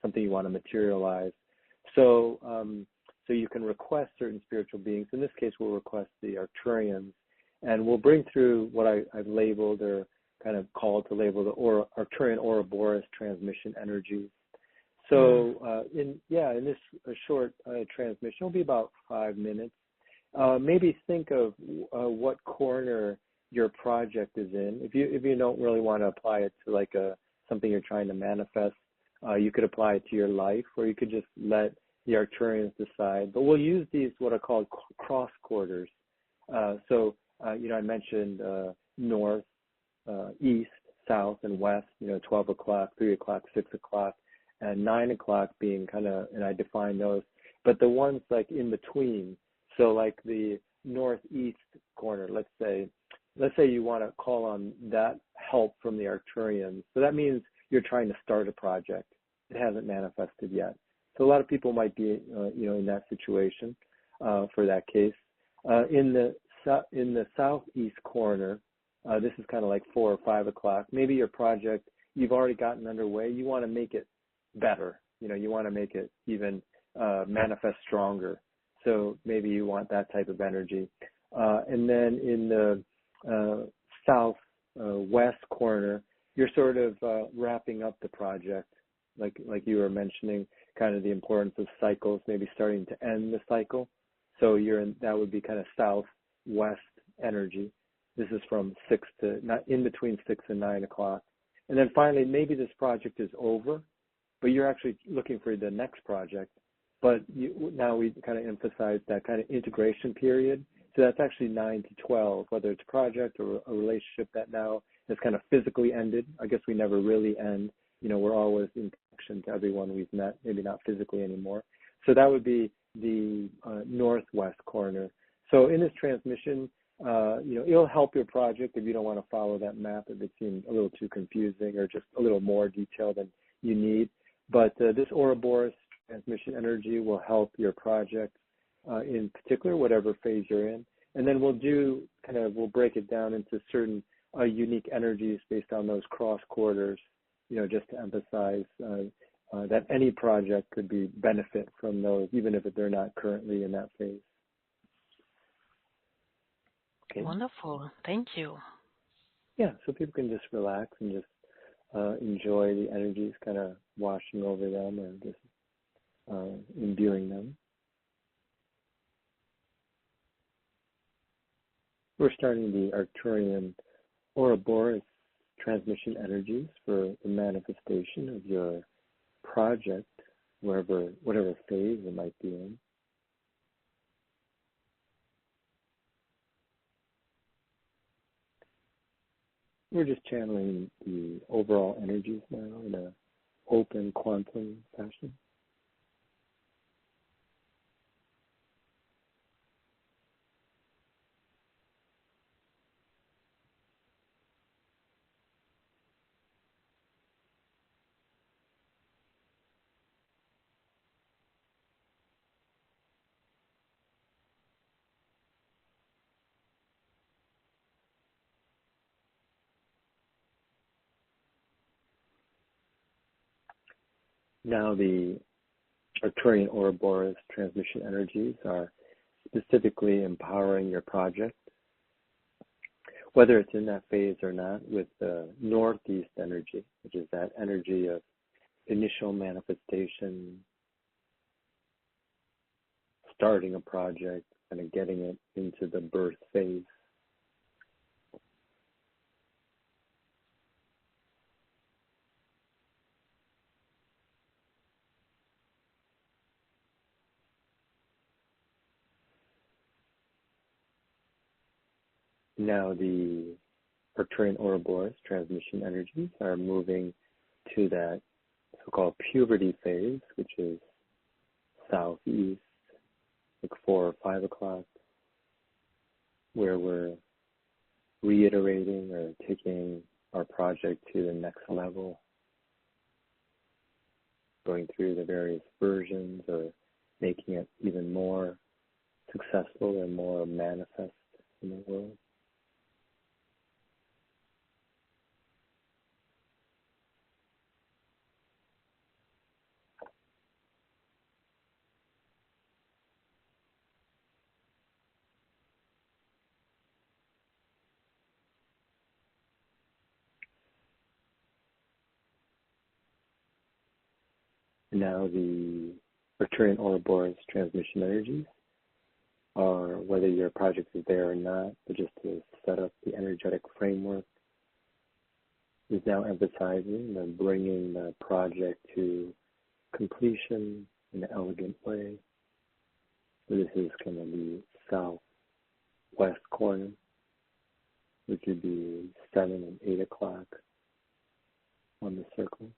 something you want to materialize. So you can request certain spiritual beings. In this case, we'll request the Arcturians, and we'll bring through what I've labeled, or kind of called to label, the Arcturian OUROBOROS transmission energies. So in this short transmission, it'll be about 5 minutes. Maybe think of what corner your project is in. If you don't really want to apply it to like something you're trying to manifest, you could apply it to your life, or you could just let the Arcturians decide. But we'll use these what are called cross quarters. I mentioned north, east, south, and west. 12 o'clock, 3 o'clock, 6 o'clock. And 9 o'clock being kind of, and I define those, but the ones like in between. So like the northeast corner, let's say you want to call on that help from the Arcturians. So that means you're trying to start a project. It hasn't manifested yet. So a lot of people might be, in that situation for that case. In the southeast corner, this is kind of like 4 or 5 o'clock. Maybe your project you've already gotten underway. You want to make it better. You want to make it even manifest stronger. So maybe you want that type of energy. And then in the southwest corner, you're sort of wrapping up the project, like you were mentioning, kind of the importance of cycles, maybe starting to end the cycle. So that would be kind of southwest energy. This is from in between 6 and 9 o'clock. And then finally, maybe this project is over, but you're actually looking for the next project. But now we kind of emphasize that kind of integration period. So that's actually 9 to 12, whether it's a project or a relationship that now has kind of physically ended. I guess we never really end. We're always in connection to everyone we've met, maybe not physically anymore. So that would be the northwest corner. So in this transmission, it'll help your project if you don't want to follow that map, if it seems a little too confusing or just a little more detail than you need. But this OUROBOROS transmission energy will help your project in particular, whatever phase you're in. And then we'll break it down into certain unique energies based on those cross quarters, just to emphasize that any project could benefit from those, even if they're not currently in that phase. Okay. Wonderful. Thank you. Yeah, so people can just relax and just enjoy the energies kind of washing over them or just imbuing them. We're starting the Arcturian Ouroboros transmission energies for the manifestation of your project, whatever phase it might be in. We're just channeling the overall energies now in an open quantum fashion. Now the Arcturian Ouroboros transmission energies are specifically empowering your project, whether it's in that phase or not, with the northeast energy, which is that energy of initial manifestation, starting a project, and getting it into the birth phase. Now the Arcturian Ouroboros transmission energies are moving to that so-called puberty phase, which is southeast, like 4 or 5 o'clock, where we're reiterating or taking our project to the next level, going through the various versions or making it even more successful and more manifest in the world. Now the Arcturian Ouroboros transmission energies are, whether your project is there or not, but just to set up the energetic framework, is now emphasizing and bringing the project to completion in an elegant way. So this is kind of the southwest corner, which would be 7 and 8 o'clock on the circle.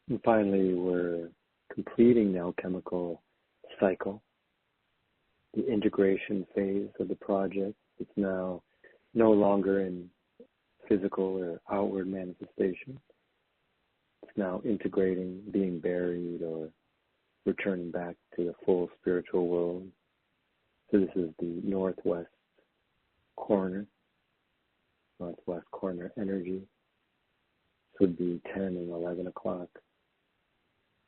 And finally, we're completing the alchemical cycle, the integration phase of the project. It's now no longer in physical or outward manifestation. It's now integrating, being buried, or returning back to the full spiritual world. So this is the northwest corner energy. This would be 10 and 11 o'clock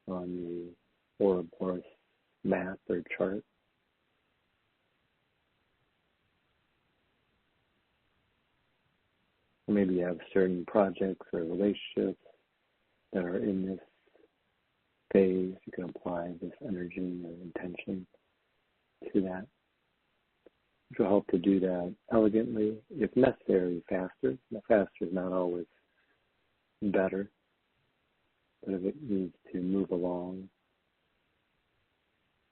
on the Ouroboros map or chart. Or maybe you have certain projects or relationships that are in this phase. You can apply this energy or intention to that, which will help to do that elegantly, if necessary, faster. The faster is not always better, but if it needs to move along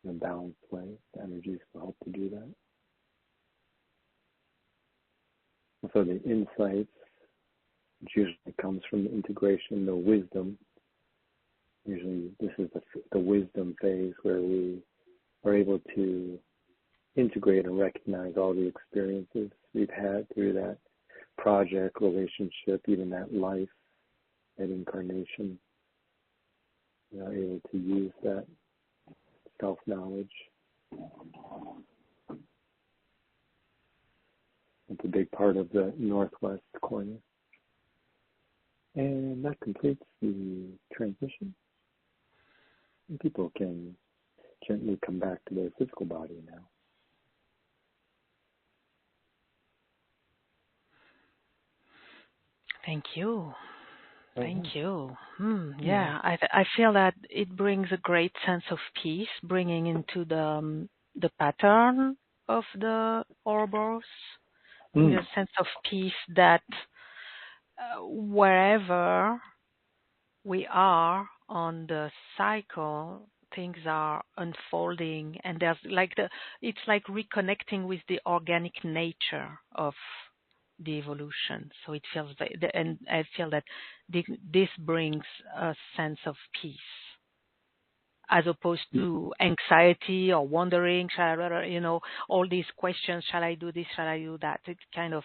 in a balanced way, the energies will help to do that. And so the insights, which usually comes from the integration, the wisdom, usually this is the wisdom phase where we are able to integrate and recognize all the experiences we've had through that project, relationship, even that life, that incarnation. We are able to use that self-knowledge. It's a big part of the northwest corner. And that completes the transmission. and people can gently come back to their physical body now. Thank you. Thank you. Yeah. I feel that it brings a great sense of peace, bringing into the pattern of the Ouroboros, the sense of peace that wherever we are on the cycle, things are unfolding, and there's like it's like reconnecting with the organic nature of the evolution. So it feels, and I feel that this brings a sense of peace, as opposed to anxiety or wondering, all these questions, shall I do this, shall I do that? It kind of,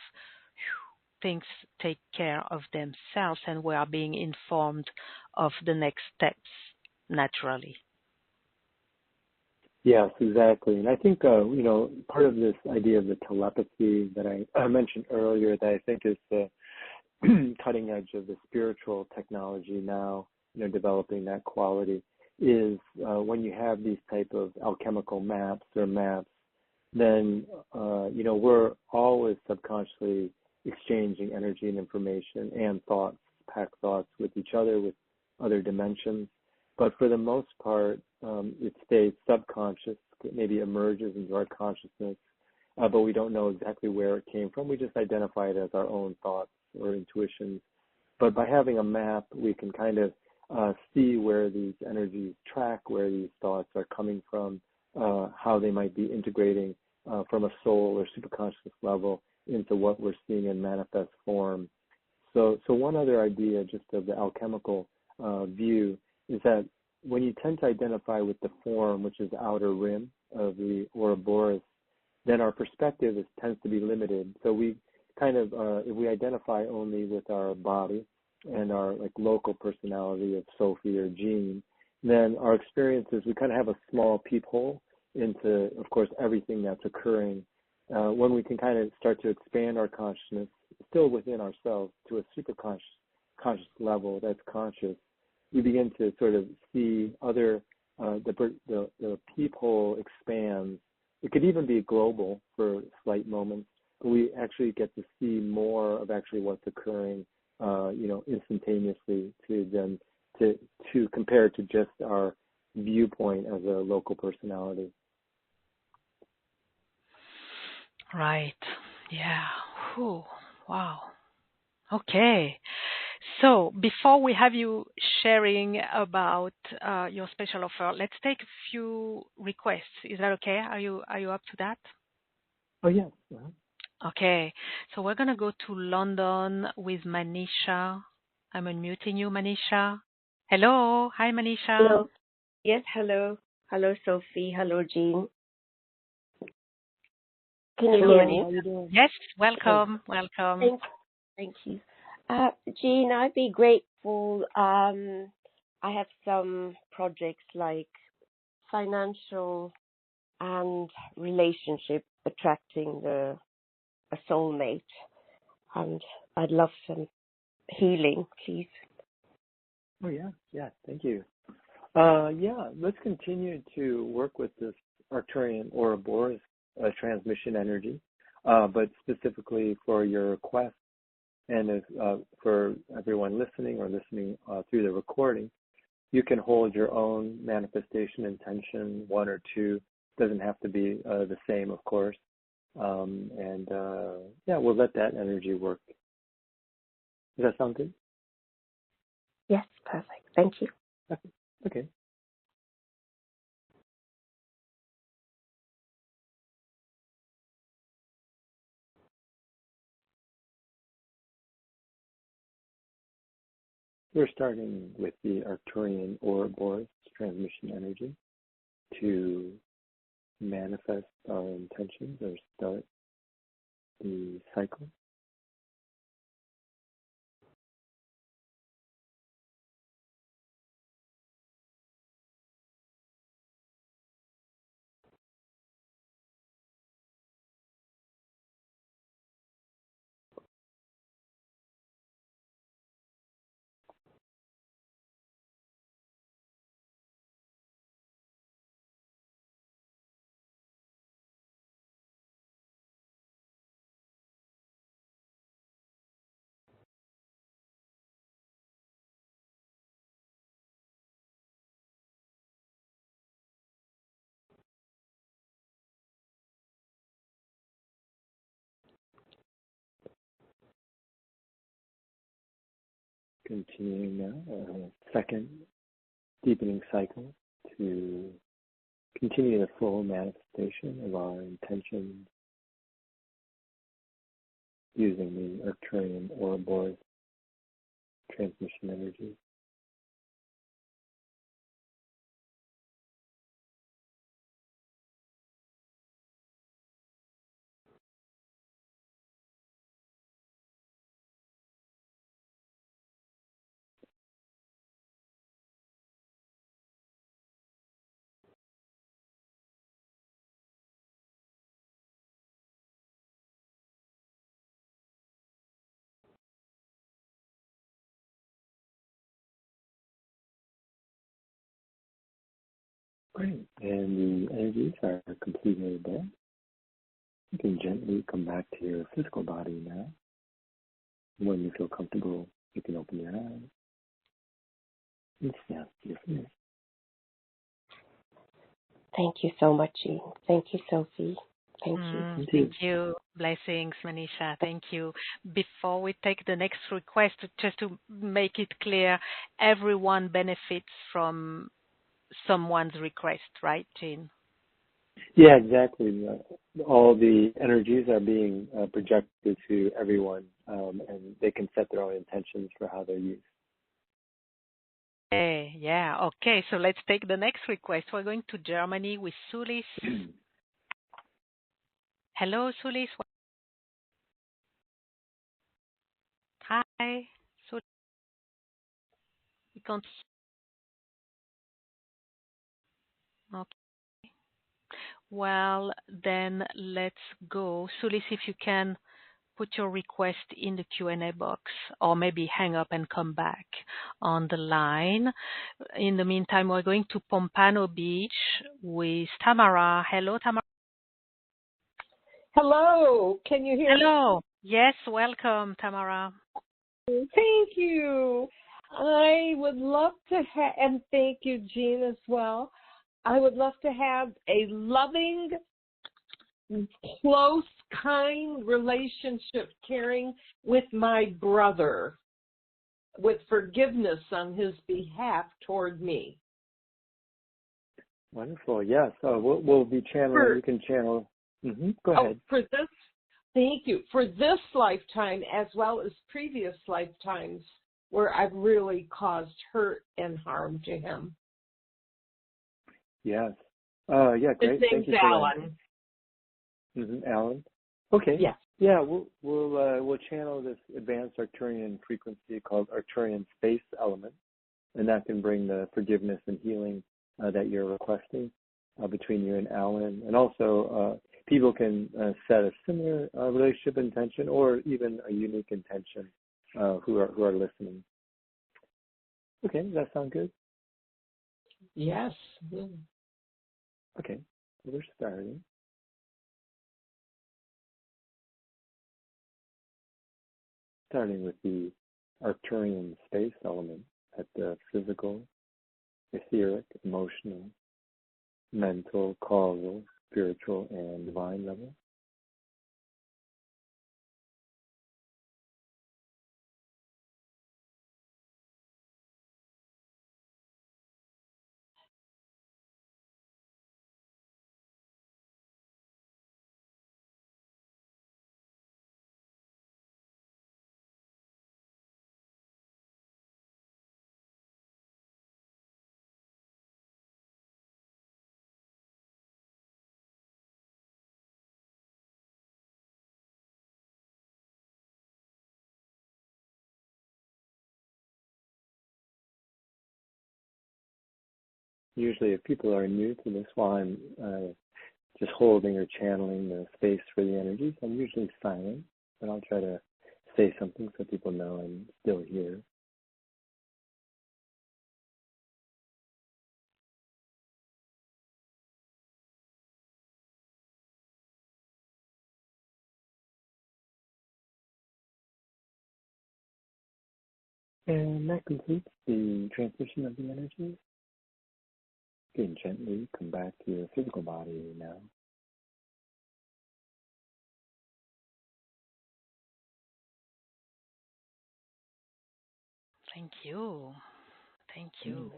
things take care of themselves, and we are being informed of the next steps naturally. Yes, exactly. And I think, part of this idea of the telepathy that I mentioned earlier, that I think is the cutting edge of the spiritual technology now, developing that quality, is when you have these type of alchemical maps, then, we're always subconsciously exchanging energy and information and thoughts, packed thoughts with each other, with other dimensions. But for the most part, it stays subconscious, maybe emerges into our consciousness, but we don't know exactly where it came from. We just identify it as our own thoughts or intuitions. But by having a map, we can kind of see where these energies track, where these thoughts are coming from, how they might be integrating from a soul or superconscious level into what we're seeing in manifest form. So one other idea just of the alchemical view is that when you tend to identify with the form, which is the outer rim of the Ouroboros, then our perspective tends to be limited. So we kind of, if we identify only with our body and our local personality of Sophie or Jean, then our experiences, we kind of have a small peephole into, of course, everything that's occurring. When we can kind of start to expand our consciousness, still within ourselves, to a super conscious level that's conscious, we begin to sort of see other, the peephole expands. It could even be global for slight moments, but we actually get to see more of actually what's occurring, instantaneously to compare to just our viewpoint as a local personality. Right. Yeah. Whew. Wow. Okay. So before we have you sharing about your special offer, let's take a few requests. Is that okay? Are you up to that? Oh, yeah. Uh-huh. Okay. So we're going to go to London with Manisha. I'm unmuting you, Manisha. Hello. Hi, Manisha. Hello. Yes, hello. Hello, Sophie. Hello, Jean. Can you hear me? How are you doing? Yes, welcome. Welcome. Thank you. Jean, I'd be grateful. I have some projects like financial and relationship, attracting a soulmate, and I'd love some healing, please. Oh, yeah. Thank you. Let's continue to work with this ARCTURIAN Ouroboros transmission energy, but specifically for your request, and if, for everyone listening or listening through the recording, you can hold your own manifestation intention, one or two. Doesn't have to be the same, of course. We'll let that energy work. Does that sound good? Yes, perfect. Thank you. Okay. We're starting with the ARCTURIAN Ouroboros transmission energy to manifest our intentions or start the cycle. continuing now a second deepening cycle to continue the full manifestation of our intentions using the Arcturian OUROBOROS transmission energy. Great. And the energies are completely there. You can gently come back to your physical body now. When you feel comfortable, you can open your eyes and snap to your feet. Thank you so much, Jean. Thank you, Sophie. Thank you. Thank you. Blessings, Manisha. Thank you. Before we take the next request, just to make it clear, everyone benefits from someone's request, right, Jean? Yeah, exactly. All the energies are being projected to everyone, and they can set their own intentions for how they're used. Yeah. Okay, so let's take the next request. We're going to Germany with Sulis. Hello, Sulis. Hi. Sulis. We can't. Okay. Well, then let's go. Sulis, if you can put your request in the Q&A box, or maybe hang up and come back on the line. In the meantime, we're going to Pompano Beach with Tamara. Hello, Tamara. Hello, can you hear me? Hello. Yes, welcome, Tamara. Thank you. I would love to have, and thank you, Jean, as well. I would love to have a loving, close, kind relationship, caring with my brother, with forgiveness on his behalf toward me. Wonderful. Yes. We'll be channeling. You can channel. Go ahead. For this, thank you. For this lifetime, as well as previous lifetimes, where I've really caused hurt and harm to him. Yes. Yeah. Great. His Thank name's you for Alan. that. Alan. Okay. Yes. Yeah. We'll channel this advanced Arcturian frequency called Arcturian space element, and that can bring the forgiveness and healing that you're requesting between you and Alan, and also people can set a similar relationship intention or even a unique intention who are listening. Okay, does that sound good? Yes. Okay, so we're starting. Starting with the Arcturian space element at the physical, etheric, emotional, mental, causal, spiritual, and divine level. Usually if people are new to this while I'm just holding or channeling the space for the energies, I'm usually silent, but I'll try to say something so people know I'm still here. And that completes the transmission of the energies. You can gently come back to your physical body now. Thank you. Thank you.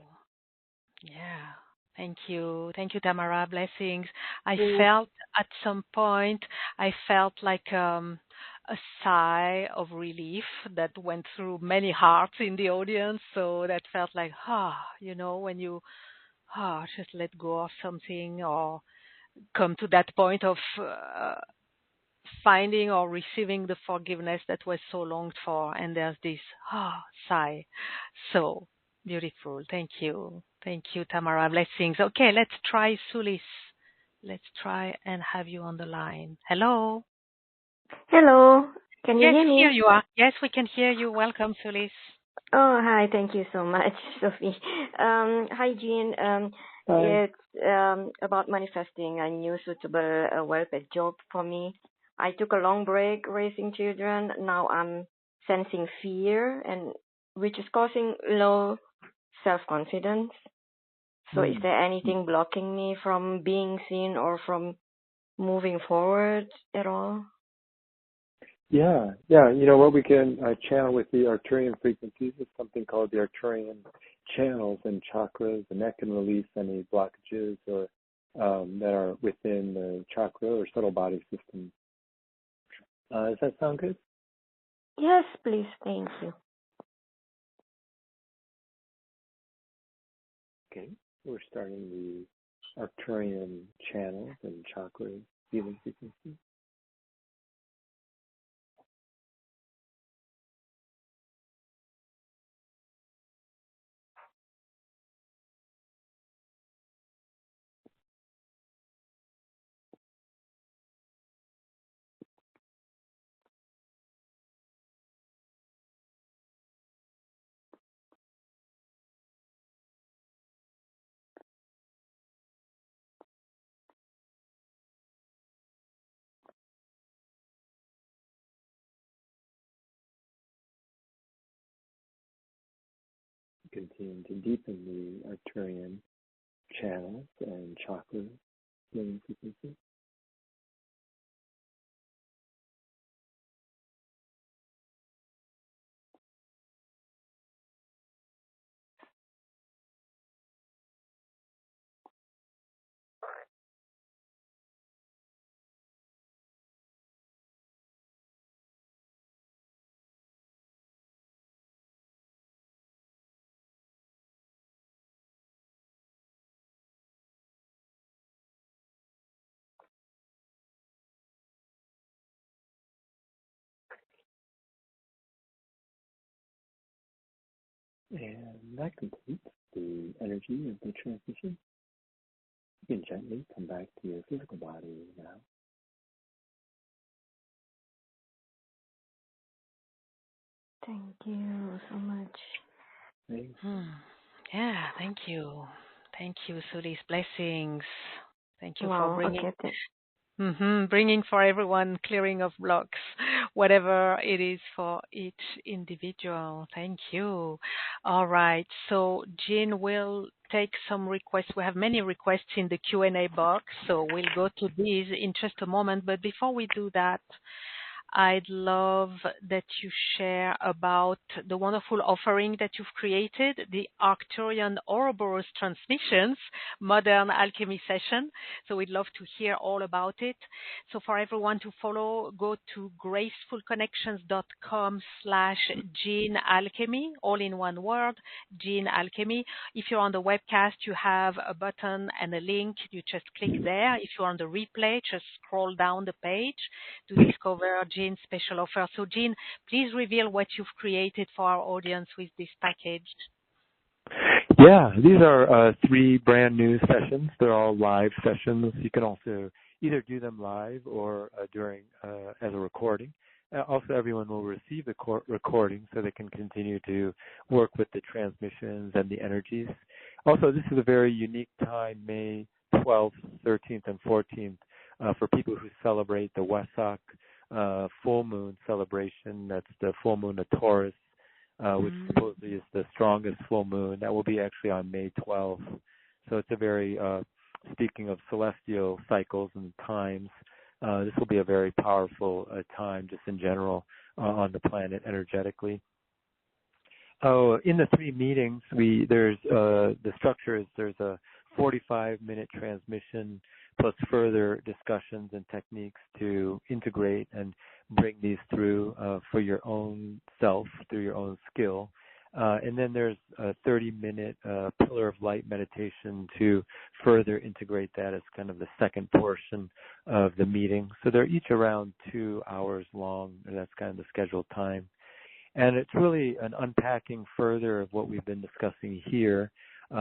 Yeah. Thank you. Thank you, Tamara. Blessings. I felt at some point, I felt like a sigh of relief that went through many hearts in the audience. So that felt like, when you just let go of something or come to that point of finding or receiving the forgiveness that was so longed for. And there's this sigh. So beautiful. Thank you. Thank you, Tamara. Blessings. Okay, let's try Sulis. Let's try and have you on the line. Hello. Hello. Can you Yes, hear me? here you are. Yes, we can hear you. Welcome, Sulis. Oh, hi. Thank you so much, Sophie. Hi, Jean. Hi. It's about manifesting a new suitable well-paid job for me. I took a long break raising children. Now I'm sensing fear, and which is causing low self-confidence. So is there anything blocking me from being seen or from moving forward at all? Yeah. You know what we can channel with the Arcturian frequencies is something called the Arcturian channels and chakras, and that can release any blockages or that are within the chakra or subtle body system. Does that sound good? Yes, please. Thank you. Okay. We're starting the Arcturian channels and chakra healing frequencies. Continue to deepen the Arcturian channels and chakra healing frequencies. And that completes the energy of the transmission. You can gently come back to your physical body now. Thank you so much. Thanks. Yeah, thank you. Thank you, Sulis. Blessings. Thank you for Wow. bringing Okay. bringing for everyone, clearing of blocks, whatever it is for each individual. Thank you. All right. So Jean will take some requests. We have many requests in the Q&A box, so we'll go to these in just a moment. But before we do that, I'd love that you share about the wonderful offering that you've created, the ARCTURIAN OUROBOROS transmissions, modern alchemy session. So we'd love to hear all about it. So for everyone to follow, go to gracefulconnections.com/Jean Alchemy, all in one word, Jean Alchemy. If you're on the webcast, you have a button and a link. You just click there. If you're on the replay, just scroll down the page to discover Jean's special offer. So Jean, please reveal what you've created for our audience with this package. Yeah, these are 3 brand new sessions. They're all live sessions. You can also either do them live or during as a recording. Also, everyone will receive the recording so they can continue to work with the transmissions and the energies. Also, this is a very unique time, May 12th, 13th, and 14th, for people who celebrate the Wesak full moon celebration. That's the full moon of Taurus, which supposedly is the strongest full moon. That will be actually on May 12th. So it's a very, speaking of celestial cycles and times, this will be a very powerful time just in general on the planet energetically. In the 3 meetings, there's the structure is there's a 45-minute transmission plus further discussions and techniques to integrate and bring these through for your own self through your own skill. And then there's a 30-minute pillar of light meditation to further integrate that as kind of the second portion of the meeting. So they're each around 2 hours long, and that's kind of the scheduled time. And it's really an unpacking further of what we've been discussing here.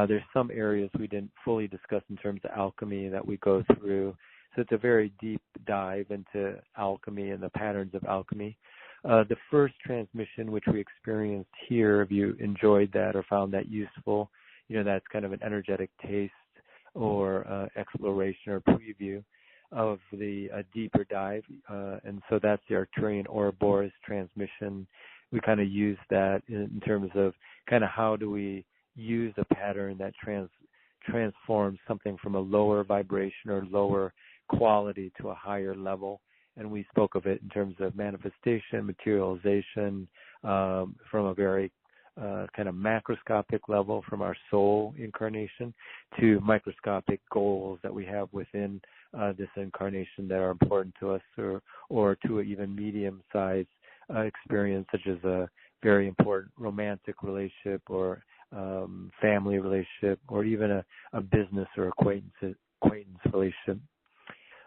There's some areas we didn't fully discuss in terms of alchemy that we go through. So it's a very deep dive into alchemy and the patterns of alchemy. The first transmission, which we experienced here, if you enjoyed that or found that useful, that's kind of an energetic taste or exploration or preview of the deeper dive. And so that's the Arcturian OUROBOROS transmission. We kind of use that in terms of kind of how do we use a pattern that transforms something from a lower vibration or lower quality to a higher level. And we spoke of it in terms of manifestation, materialization, from a very kind of macroscopic level from our soul incarnation to microscopic goals that we have within this incarnation that are important to us, or to an even medium-sized experience, such as a very important romantic relationship or family relationship, or even a business or acquaintance relationship.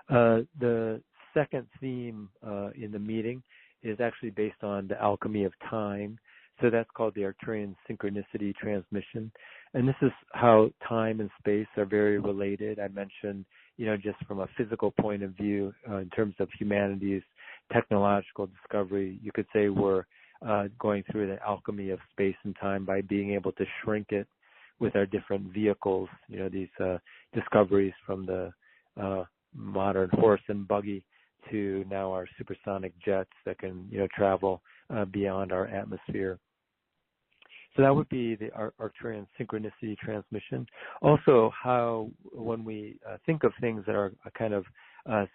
The second theme in the meeting is actually based on the alchemy of time. So that's called the Arcturian synchronicity transmission. And this is how time and space are very related. I mentioned, just from a physical point of view, in terms of humanity's technological discovery, you could say we're going through the alchemy of space and time by being able to shrink it with our different vehicles, these discoveries from the modern horse and buggy to now our supersonic jets that can, travel beyond our atmosphere. So that would be the Arcturian synchronicity transmission. Also, how when we think of things that are a kind of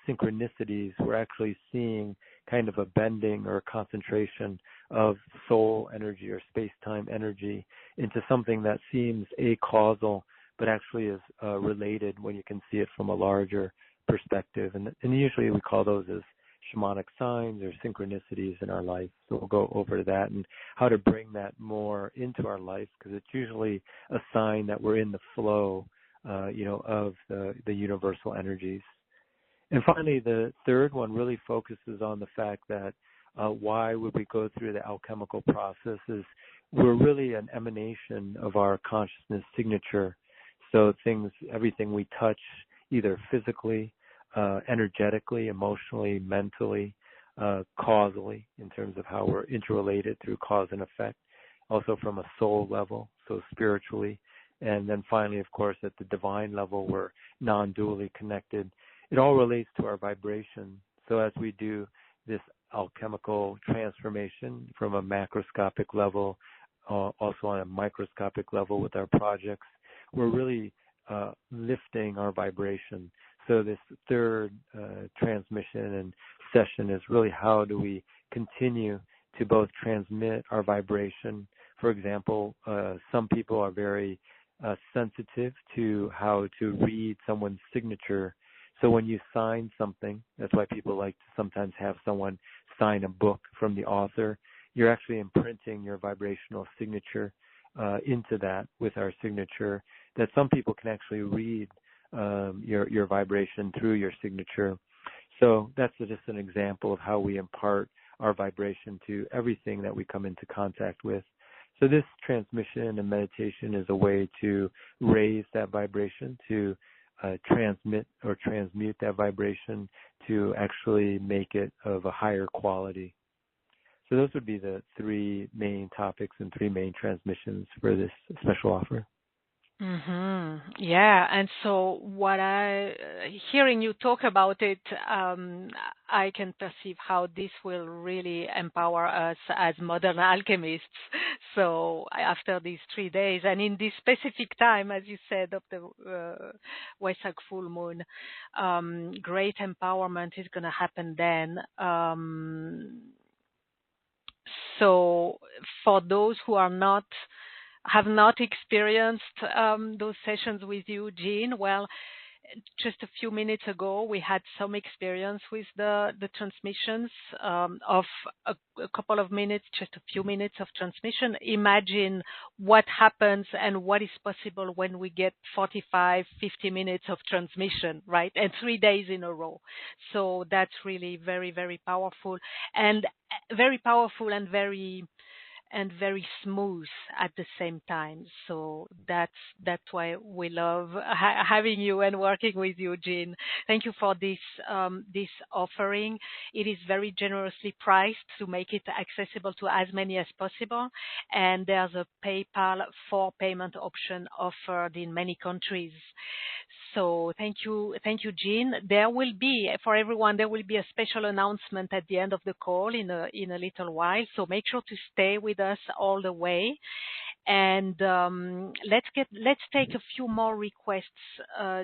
synchronicities, we're actually seeing kind of a bending or a concentration of soul energy or space-time energy into something that seems acausal, but actually is related when you can see it from a larger perspective. And usually we call those as shamanic signs or synchronicities in our life. So we'll go over that and how to bring that more into our life, because it's usually a sign that we're in the flow, of the universal energies. And finally, the third one really focuses on the fact that why would we go through the alchemical process is we're really an emanation of our consciousness signature. So everything we touch, either physically, energetically, emotionally, mentally, causally, in terms of how we're interrelated through cause and effect, also from a soul level, so spiritually, and then finally, of course, at the divine level, we're non-dually connected. It all relates to our vibration. So as we do this alchemical transformation from a macroscopic level, also on a microscopic level with our projects, we're really lifting our vibration. So this third transmission and session is really how do we continue to both transmit our vibration. For example, some people are very sensitive to how to read someone's signature. So when you sign something, that's why people like to sometimes have someone sign a book from the author. You're actually imprinting your vibrational signature into that with our signature, that some people can actually read your vibration through your signature. So that's just an example of how we impart our vibration to everything that we come into contact with. So this transmission and meditation is a way to raise that vibration, to transmit or transmute that vibration, to actually make it of a higher quality. So those would be the 3 main topics and 3 main transmissions for this special offer. Yeah, and so hearing you talk about it, I can perceive how this will really empower us as modern alchemists. So after these 3 days, and in this specific time, as you said, of the Wesak full moon, great empowerment is going to happen then. So for those who have not experienced those sessions with you, Jean, well, just a few minutes ago, we had some experience with the transmissions of a couple of minutes, just a few minutes of transmission. Imagine what happens and what is possible when we get 45, 50 minutes of transmission, right? And 3 days in a row. So that's really very, very powerful and very smooth at the same time. So that's why we love having you and working with you, Jean. Thank you for this offering. It is very generously priced to make it accessible to as many as possible. And there's a PayPal for payment option offered in many countries. So thank you, Jean. There will be, for everyone, there will be a special announcement at the end of the call in a little while. So make sure to stay with us all the way. And let's take a few more requests,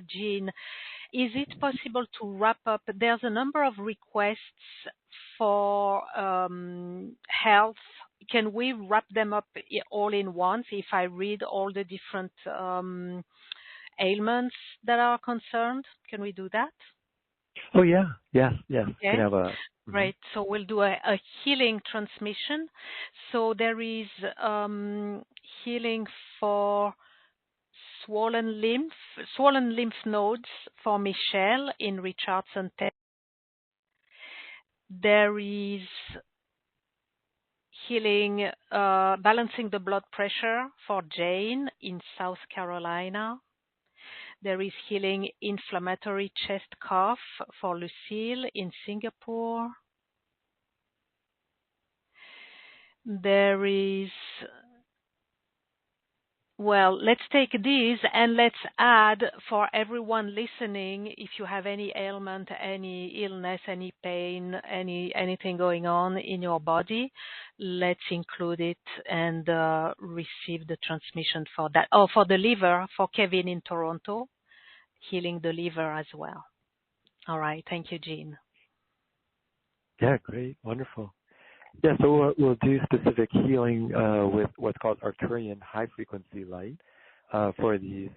Jean. Is it possible to wrap up? There's a number of requests for health. Can we wrap them up all in once if I read all the different ailments that are concerned? Can we do that? Oh, yeah. Yes. Okay. You can have Right. So we'll do a healing transmission. So there is healing for swollen lymph nodes for Michelle in Richardson, Texas. There is healing, balancing the blood pressure for Jane in South Carolina. There is healing inflammatory chest cough for Lucille in Singapore. There is, well, let's take these and let's add for everyone listening, if you have any ailment, any illness, any pain, anything going on in your body, let's include it and receive the transmission for that. Oh, for the liver, for Kevin in Toronto, healing the liver as well. All right. Thank you, Jean. Yeah, great. Wonderful. Yeah, so we'll do specific healing with what's called ARCTURIAN high-frequency light for these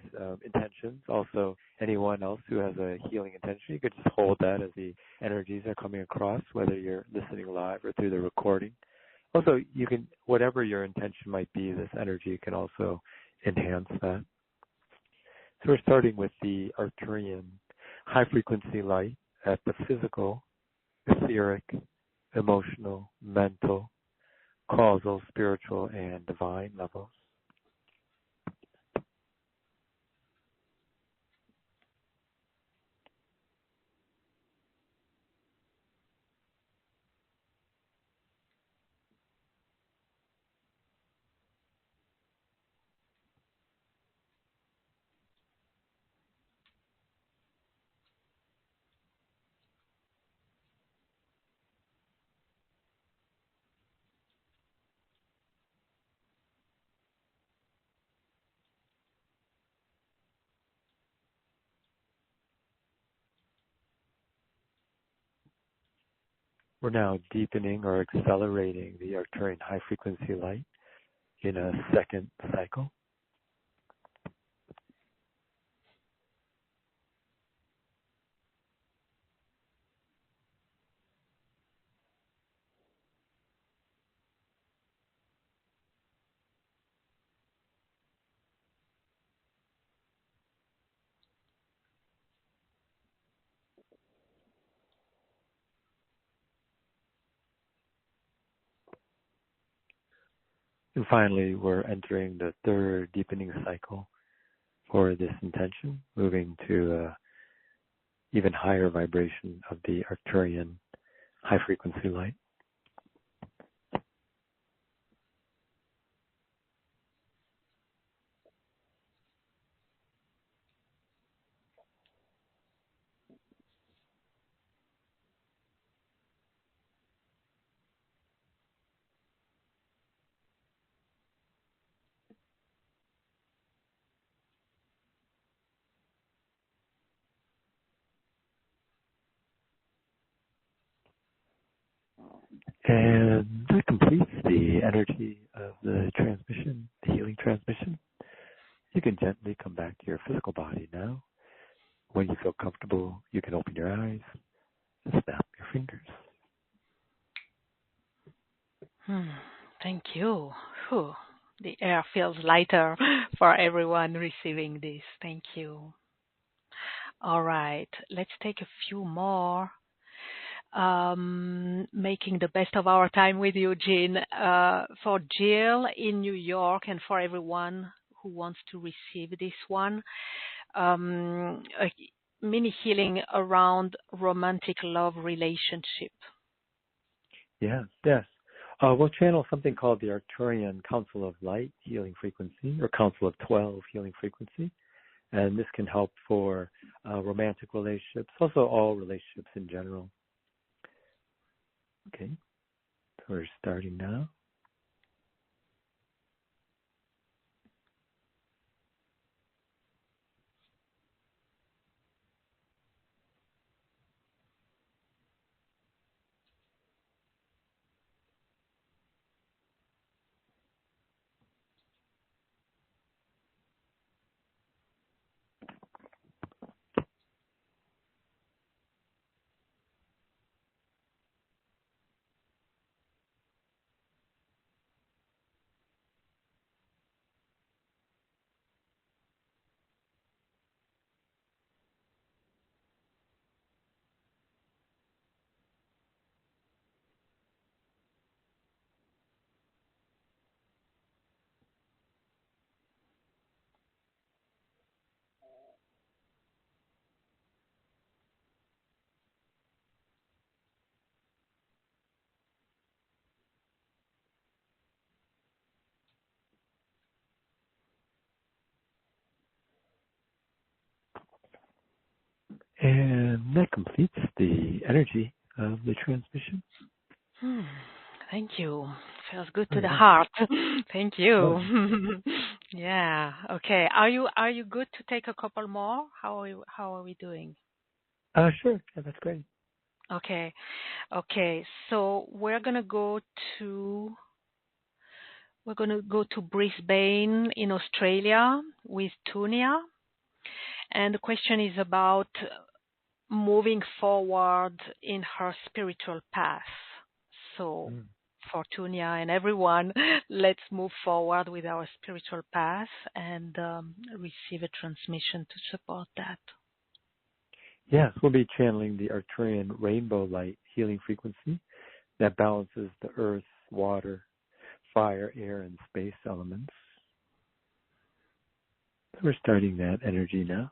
intentions. Also, anyone else who has a healing intention, you could just hold that as the energies are coming across, whether you're listening live or through the recording. Also, you can, whatever your intention might be, this energy can also enhance that. So we're starting with the ARCTURIAN high-frequency light at the physical, etheric, emotional, mental, causal, spiritual, and divine levels. We're now deepening or accelerating the ARCTURIAN high-frequency light in a second cycle. And finally, we're entering the third deepening cycle for this intention, moving to an even higher vibration of the ARCTURIAN high-frequency light. And that completes the energy of the transmission, the healing transmission. You can gently come back to your physical body now. When you feel comfortable, you can open your eyes and snap your fingers. Thank you. Whew. The air feels lighter for everyone receiving this. Thank you. All right, let's take a few more. Making the best of our time with you, Jean. For Jill in New York and for everyone who wants to receive this one, a mini healing around romantic love relationship. Yes, yes. We'll channel something called the ARCTURIAN Council of Light Healing Frequency, or Council of 12 Healing Frequency. And this can help for romantic relationships, also all relationships in general. Okay, so we're starting now. And that completes the energy of the transmission. Thank you. Feels good to the heart. Thank you. Yeah. Okay. Are you good to take a couple more? How are we doing? Sure. Yeah, that's great. Okay. Okay. So we're gonna go to Brisbane in Australia with Tunia, and the question is about moving forward in her spiritual path. So for Tunia and everyone, let's move forward with our spiritual path and receive a transmission to support that. Yes, we'll be channeling the Arcturian rainbow light healing frequency that balances the earth, water, fire, air, and space elements. So we're starting that energy now.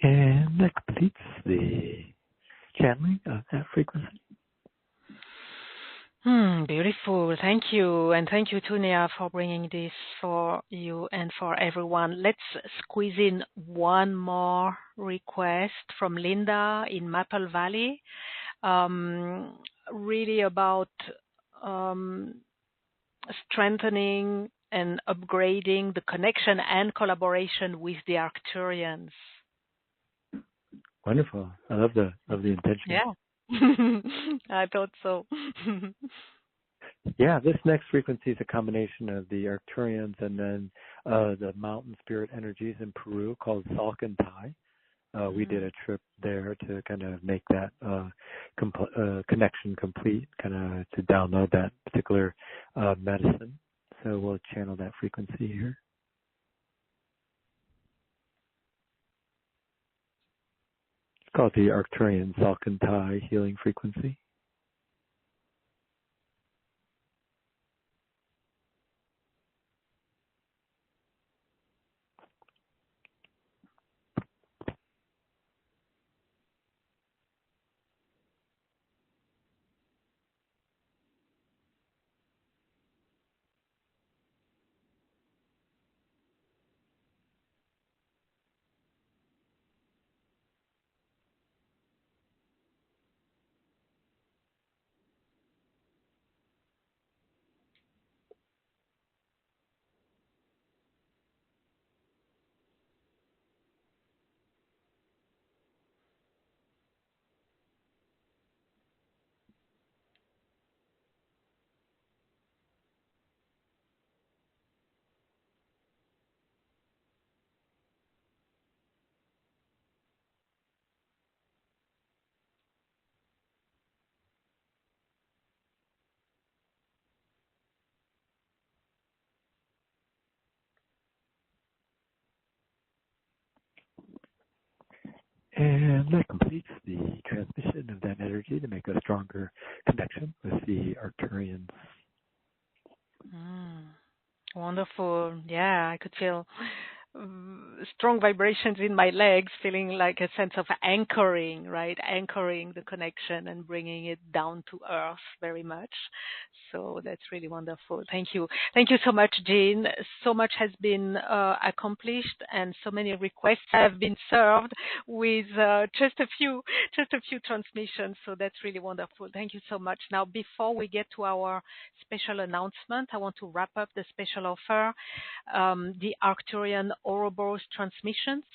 And that completes the channeling of that frequency. Beautiful. Thank you. And thank you, Tunia, for bringing this for you and for everyone. Let's squeeze in one more request from Linda in Maple Valley. Really about strengthening and upgrading the connection and collaboration with the Arcturians. Wonderful. I love the intention. Yeah. I thought so. Yeah, this next frequency is a combination of the Arcturians and then the mountain spirit energies in Peru called Salcantay. We did a trip there to kind of make that connection complete, kind of to download that particular medicine. So we'll channel that frequency here. It's called the Arcturian Salcantay healing frequency. And that completes the transmission of that energy to make a stronger connection with the Arcturians. Wonderful. Yeah, I could feel strong vibrations in my legs, feeling like a sense of anchoring, right? Anchoring the connection and bringing it down to earth very much. So that's really wonderful. Thank you. Thank you so much, Jean. So much has been accomplished and so many requests have been served with just a few transmissions. So that's really wonderful. Thank you so much. Now, before we get to our special announcement, I want to wrap up the special offer, the Arcturian OUROBOROS transmissions.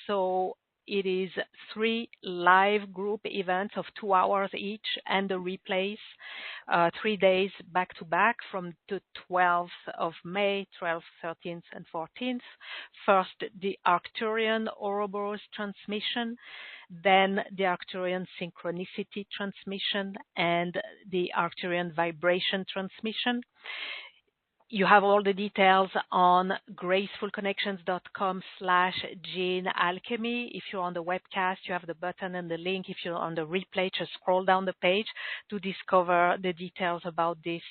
So it is 3 live group events of 2 hours each and the replays, 3 days back to back from the 12th of May, 12th, 13th, and 14th. First, the Arcturian OUROBOROS transmission, then the Arcturian synchronicity transmission, and the Arcturian vibration transmission. You have all the details on gracefulconnections.com/Jean Alchemy. If you're on the webcast, you have the button and the link. If you're on the replay, just scroll down the page to discover the details about this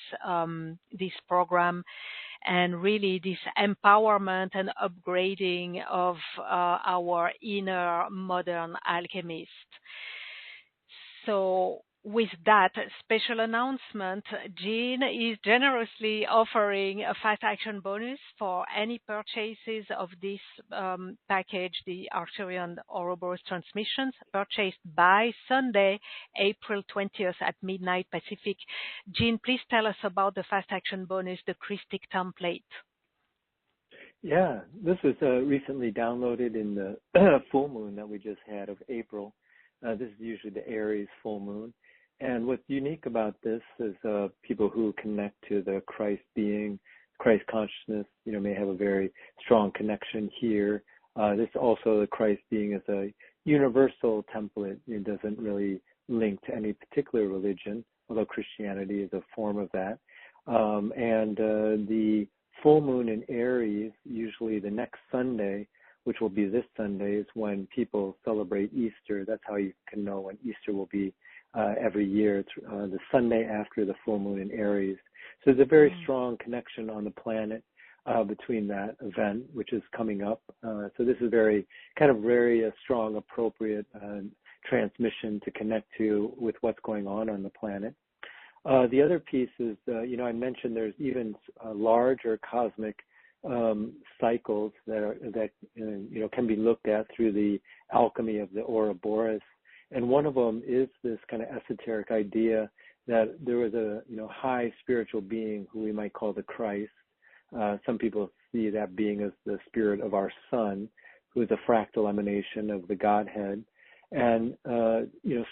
program and really this empowerment and upgrading of our inner modern alchemist. So with that special announcement, Jean is generously offering a fast action bonus for any purchases of this package, the Arcturian OUROBOROS transmissions, purchased by Sunday, April 20th at midnight Pacific. Jean, please tell us about the fast action bonus, the Christic template. Yeah, this was recently downloaded in the full moon that we just had of April. This is usually the Aries full moon. And what's unique about this is people who connect to the Christ being, Christ consciousness, may have a very strong connection here. This also, the Christ being is a universal template. It doesn't really link to any particular religion, although Christianity is a form of that. And the full moon in Aries, usually the next Sunday, which will be this Sunday, is when people celebrate Easter. That's how you can know when Easter will be every year. It's the Sunday after the full moon in Aries. So there's a very strong connection on the planet between that event, which is coming up. So this is very strong, appropriate transmission to connect to with what's going on the planet. The other piece is, I mentioned there's even larger cosmic cycles that can be looked at through the alchemy of the OUROBOROS. And one of them is this kind of esoteric idea that there was a high spiritual being who we might call the Christ. Some people see that being as the spirit of our Son, who is a fractal emanation of the Godhead. And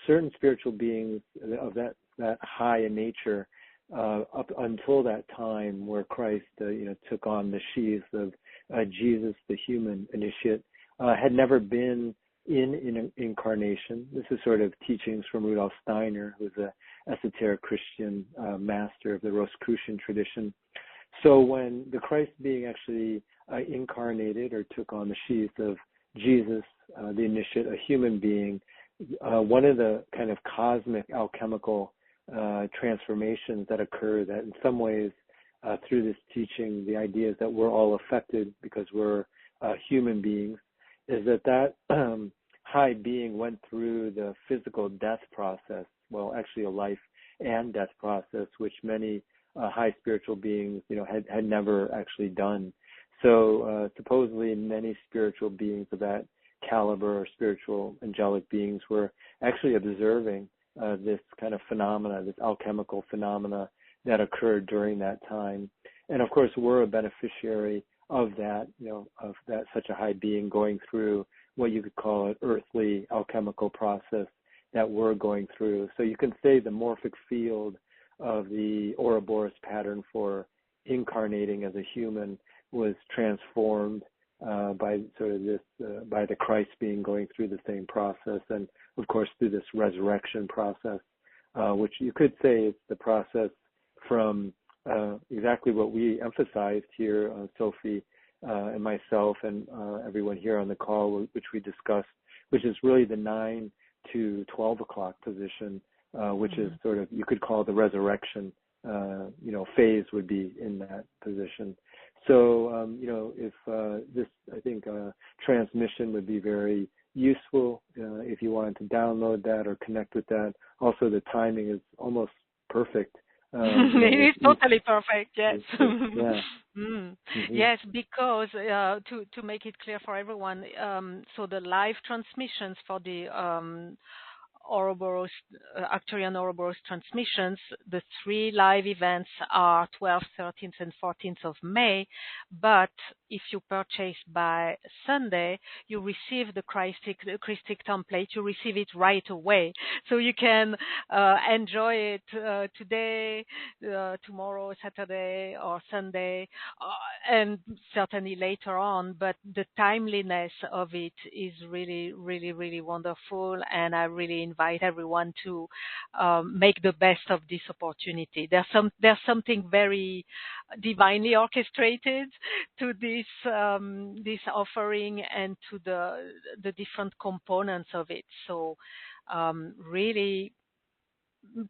certain spiritual beings of that high in nature, up until that time where Christ took on the sheath of Jesus, the human initiate, had never been in incarnation. This is sort of teachings from Rudolf Steiner, who's an esoteric Christian master of the Rosicrucian tradition. So when the Christ being actually incarnated or took on the sheath of Jesus, the initiate, a human being, one of the kind of cosmic alchemical transformations that occur, that in some ways through this teaching, the idea is that we're all affected because we're human beings, is that high being went through the physical death process, well, actually a life and death process, which many high spiritual beings, had never actually done. So supposedly many spiritual beings of that caliber, or spiritual angelic beings, were actually observing this kind of phenomena, this alchemical phenomena that occurred during that time. And of course, we're a beneficiary of that, of that such a high being going through what you could call an earthly alchemical process that we're going through. So you can say the morphic field of the Ouroboros pattern for incarnating as a human was transformed by sort of this, by the Christ being going through the same process, and of course through this resurrection process, which you could say is the process from exactly what we emphasized here, Sophie and myself and everyone here on the call, which we discussed, which is really the 9 to 12 o'clock position, which is sort of, you could call the resurrection, phase would be in that position. So, if this, I think, transmission would be very useful if you wanted to download that or connect with that. Also, the timing is almost perfect. It is totally perfect, yes. Yeah. Yes, because to make it clear for everyone, so the live transmissions for the Ouroboros, ARCTURIAN Ouroboros transmissions, the 3 live events are 12th, 13th, and 14th of May. But if you purchase by Sunday, you receive the Christic template. You receive it right away, so you can enjoy it today, tomorrow, Saturday, or Sunday, and certainly later on. But the timeliness of it is really, really, really wonderful, and I really invite everyone to make the best of this opportunity. There's something very divinely orchestrated to this offering and to the different components of it. So really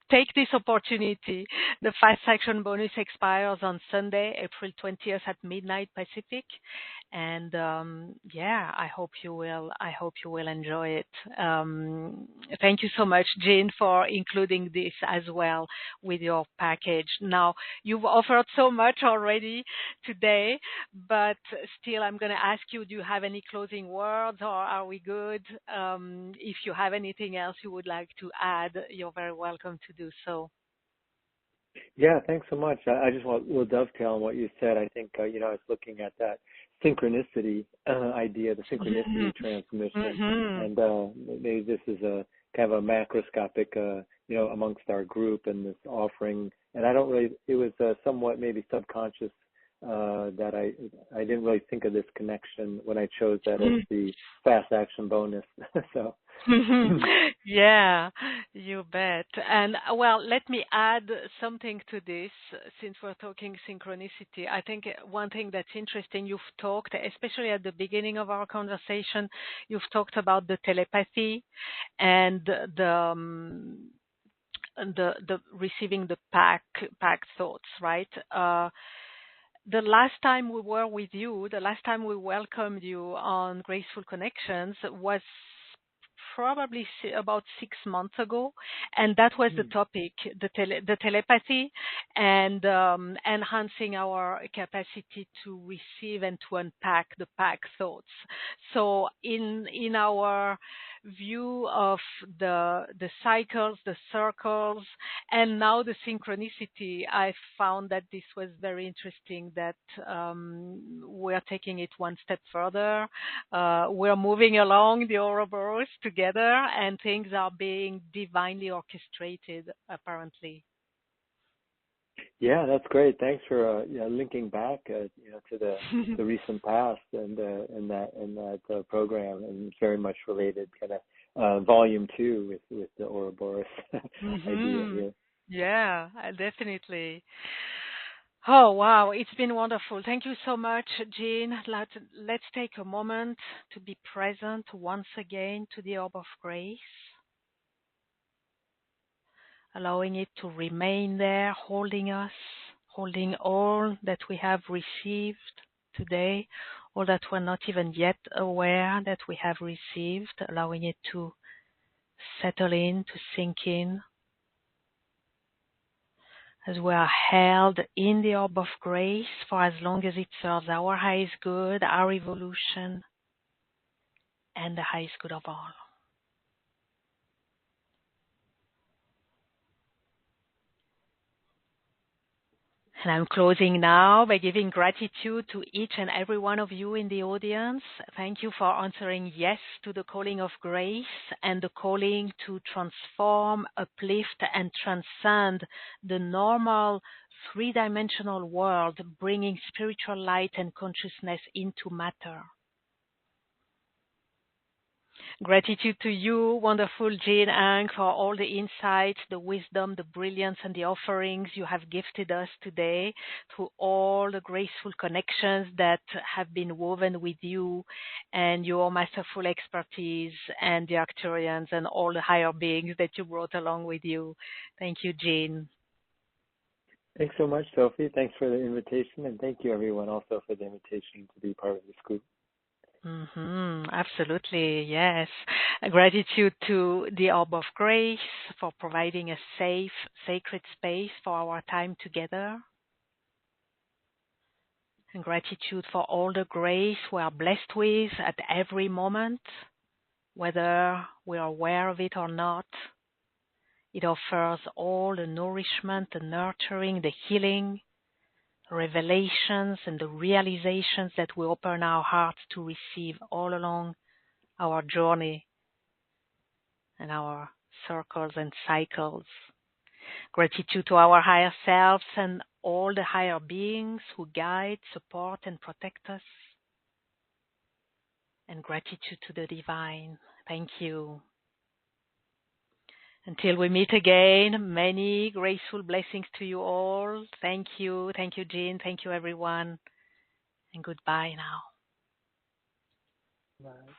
take this opportunity. The fast section bonus expires on Sunday, April 20th at midnight Pacific, and I hope you will enjoy it. Thank you so much, Jean, for including this as well with your package. Now, you've offered so much already today, but still, I'm going to ask you: do you have any closing words, or are we good? If you have anything else you would like to add, you're very welcome to do so. Yeah, thanks so much. I just will dovetail on what you said. I think, I was looking at that synchronicity idea, the synchronicity transmission, and maybe this is a kind of a macroscopic, amongst our group and this offering. And it was somewhat maybe subconscious that I didn't really think of this connection when I chose that as the fast action bonus. So. Yeah, you bet. And well, let me add something to this since we're talking synchronicity. I think one thing that's interesting, you've talked, especially at the beginning of our conversation, you've talked about the telepathy and the receiving the pack thoughts, right? The last time we were with you, the last time we welcomed you on Graceful Connections was probably about 6 months ago, and that was the topic, the telepathy and enhancing our capacity to receive and to unpack the pack thoughts. So in our view of the cycles, the circles, and now the synchronicity. I found that this was very interesting, that we're taking it one step further. We're moving along the Ouroboros together, and things are being divinely orchestrated, apparently. Yeah, that's great. Thanks for linking back, to the recent past and that program, and very much related, kind of volume 2 with the Ouroboros idea here. Yeah, definitely. Oh, wow. It's been wonderful. Thank you so much, Jean. Let's take a moment to be present once again to the Orb of Grace, allowing it to remain there, holding us, holding all that we have received today, all that we're not even yet aware that we have received, allowing it to settle in, to sink in, as we are held in the Orb of Grace for as long as it serves our highest good, our evolution, and the highest good of all. And I'm closing now by giving gratitude to each and every one of you in the audience. Thank you for answering yes to the calling of grace and the calling to transform, uplift, and transcend the normal three-dimensional world, bringing spiritual light and consciousness into matter. Gratitude to you, wonderful Jean Ang, for all the insights, the wisdom, the brilliance, and the offerings you have gifted us today through all the graceful connections that have been woven with you and your masterful expertise and the Arcturians and all the higher beings that you brought along with you. Thank you, Jean. Thanks so much, Sophie. Thanks for the invitation, and thank you, everyone, also for the invitation to be part of this group. Absolutely, yes. Gratitude to the Orb of Grace for providing a safe, sacred space for our time together. And gratitude for all the grace we are blessed with at every moment, whether we are aware of it or not. It offers all the nourishment, the nurturing, the healing, revelations, and the realizations that we open our hearts to receive all along our journey and our circles and cycles. Gratitude to our higher selves and all the higher beings who guide, support, and protect us. And gratitude to the divine. Thank you. Until we meet again, many graceful blessings to you all. Thank you. Thank you, Jean. Thank you, everyone. And goodbye now. Bye.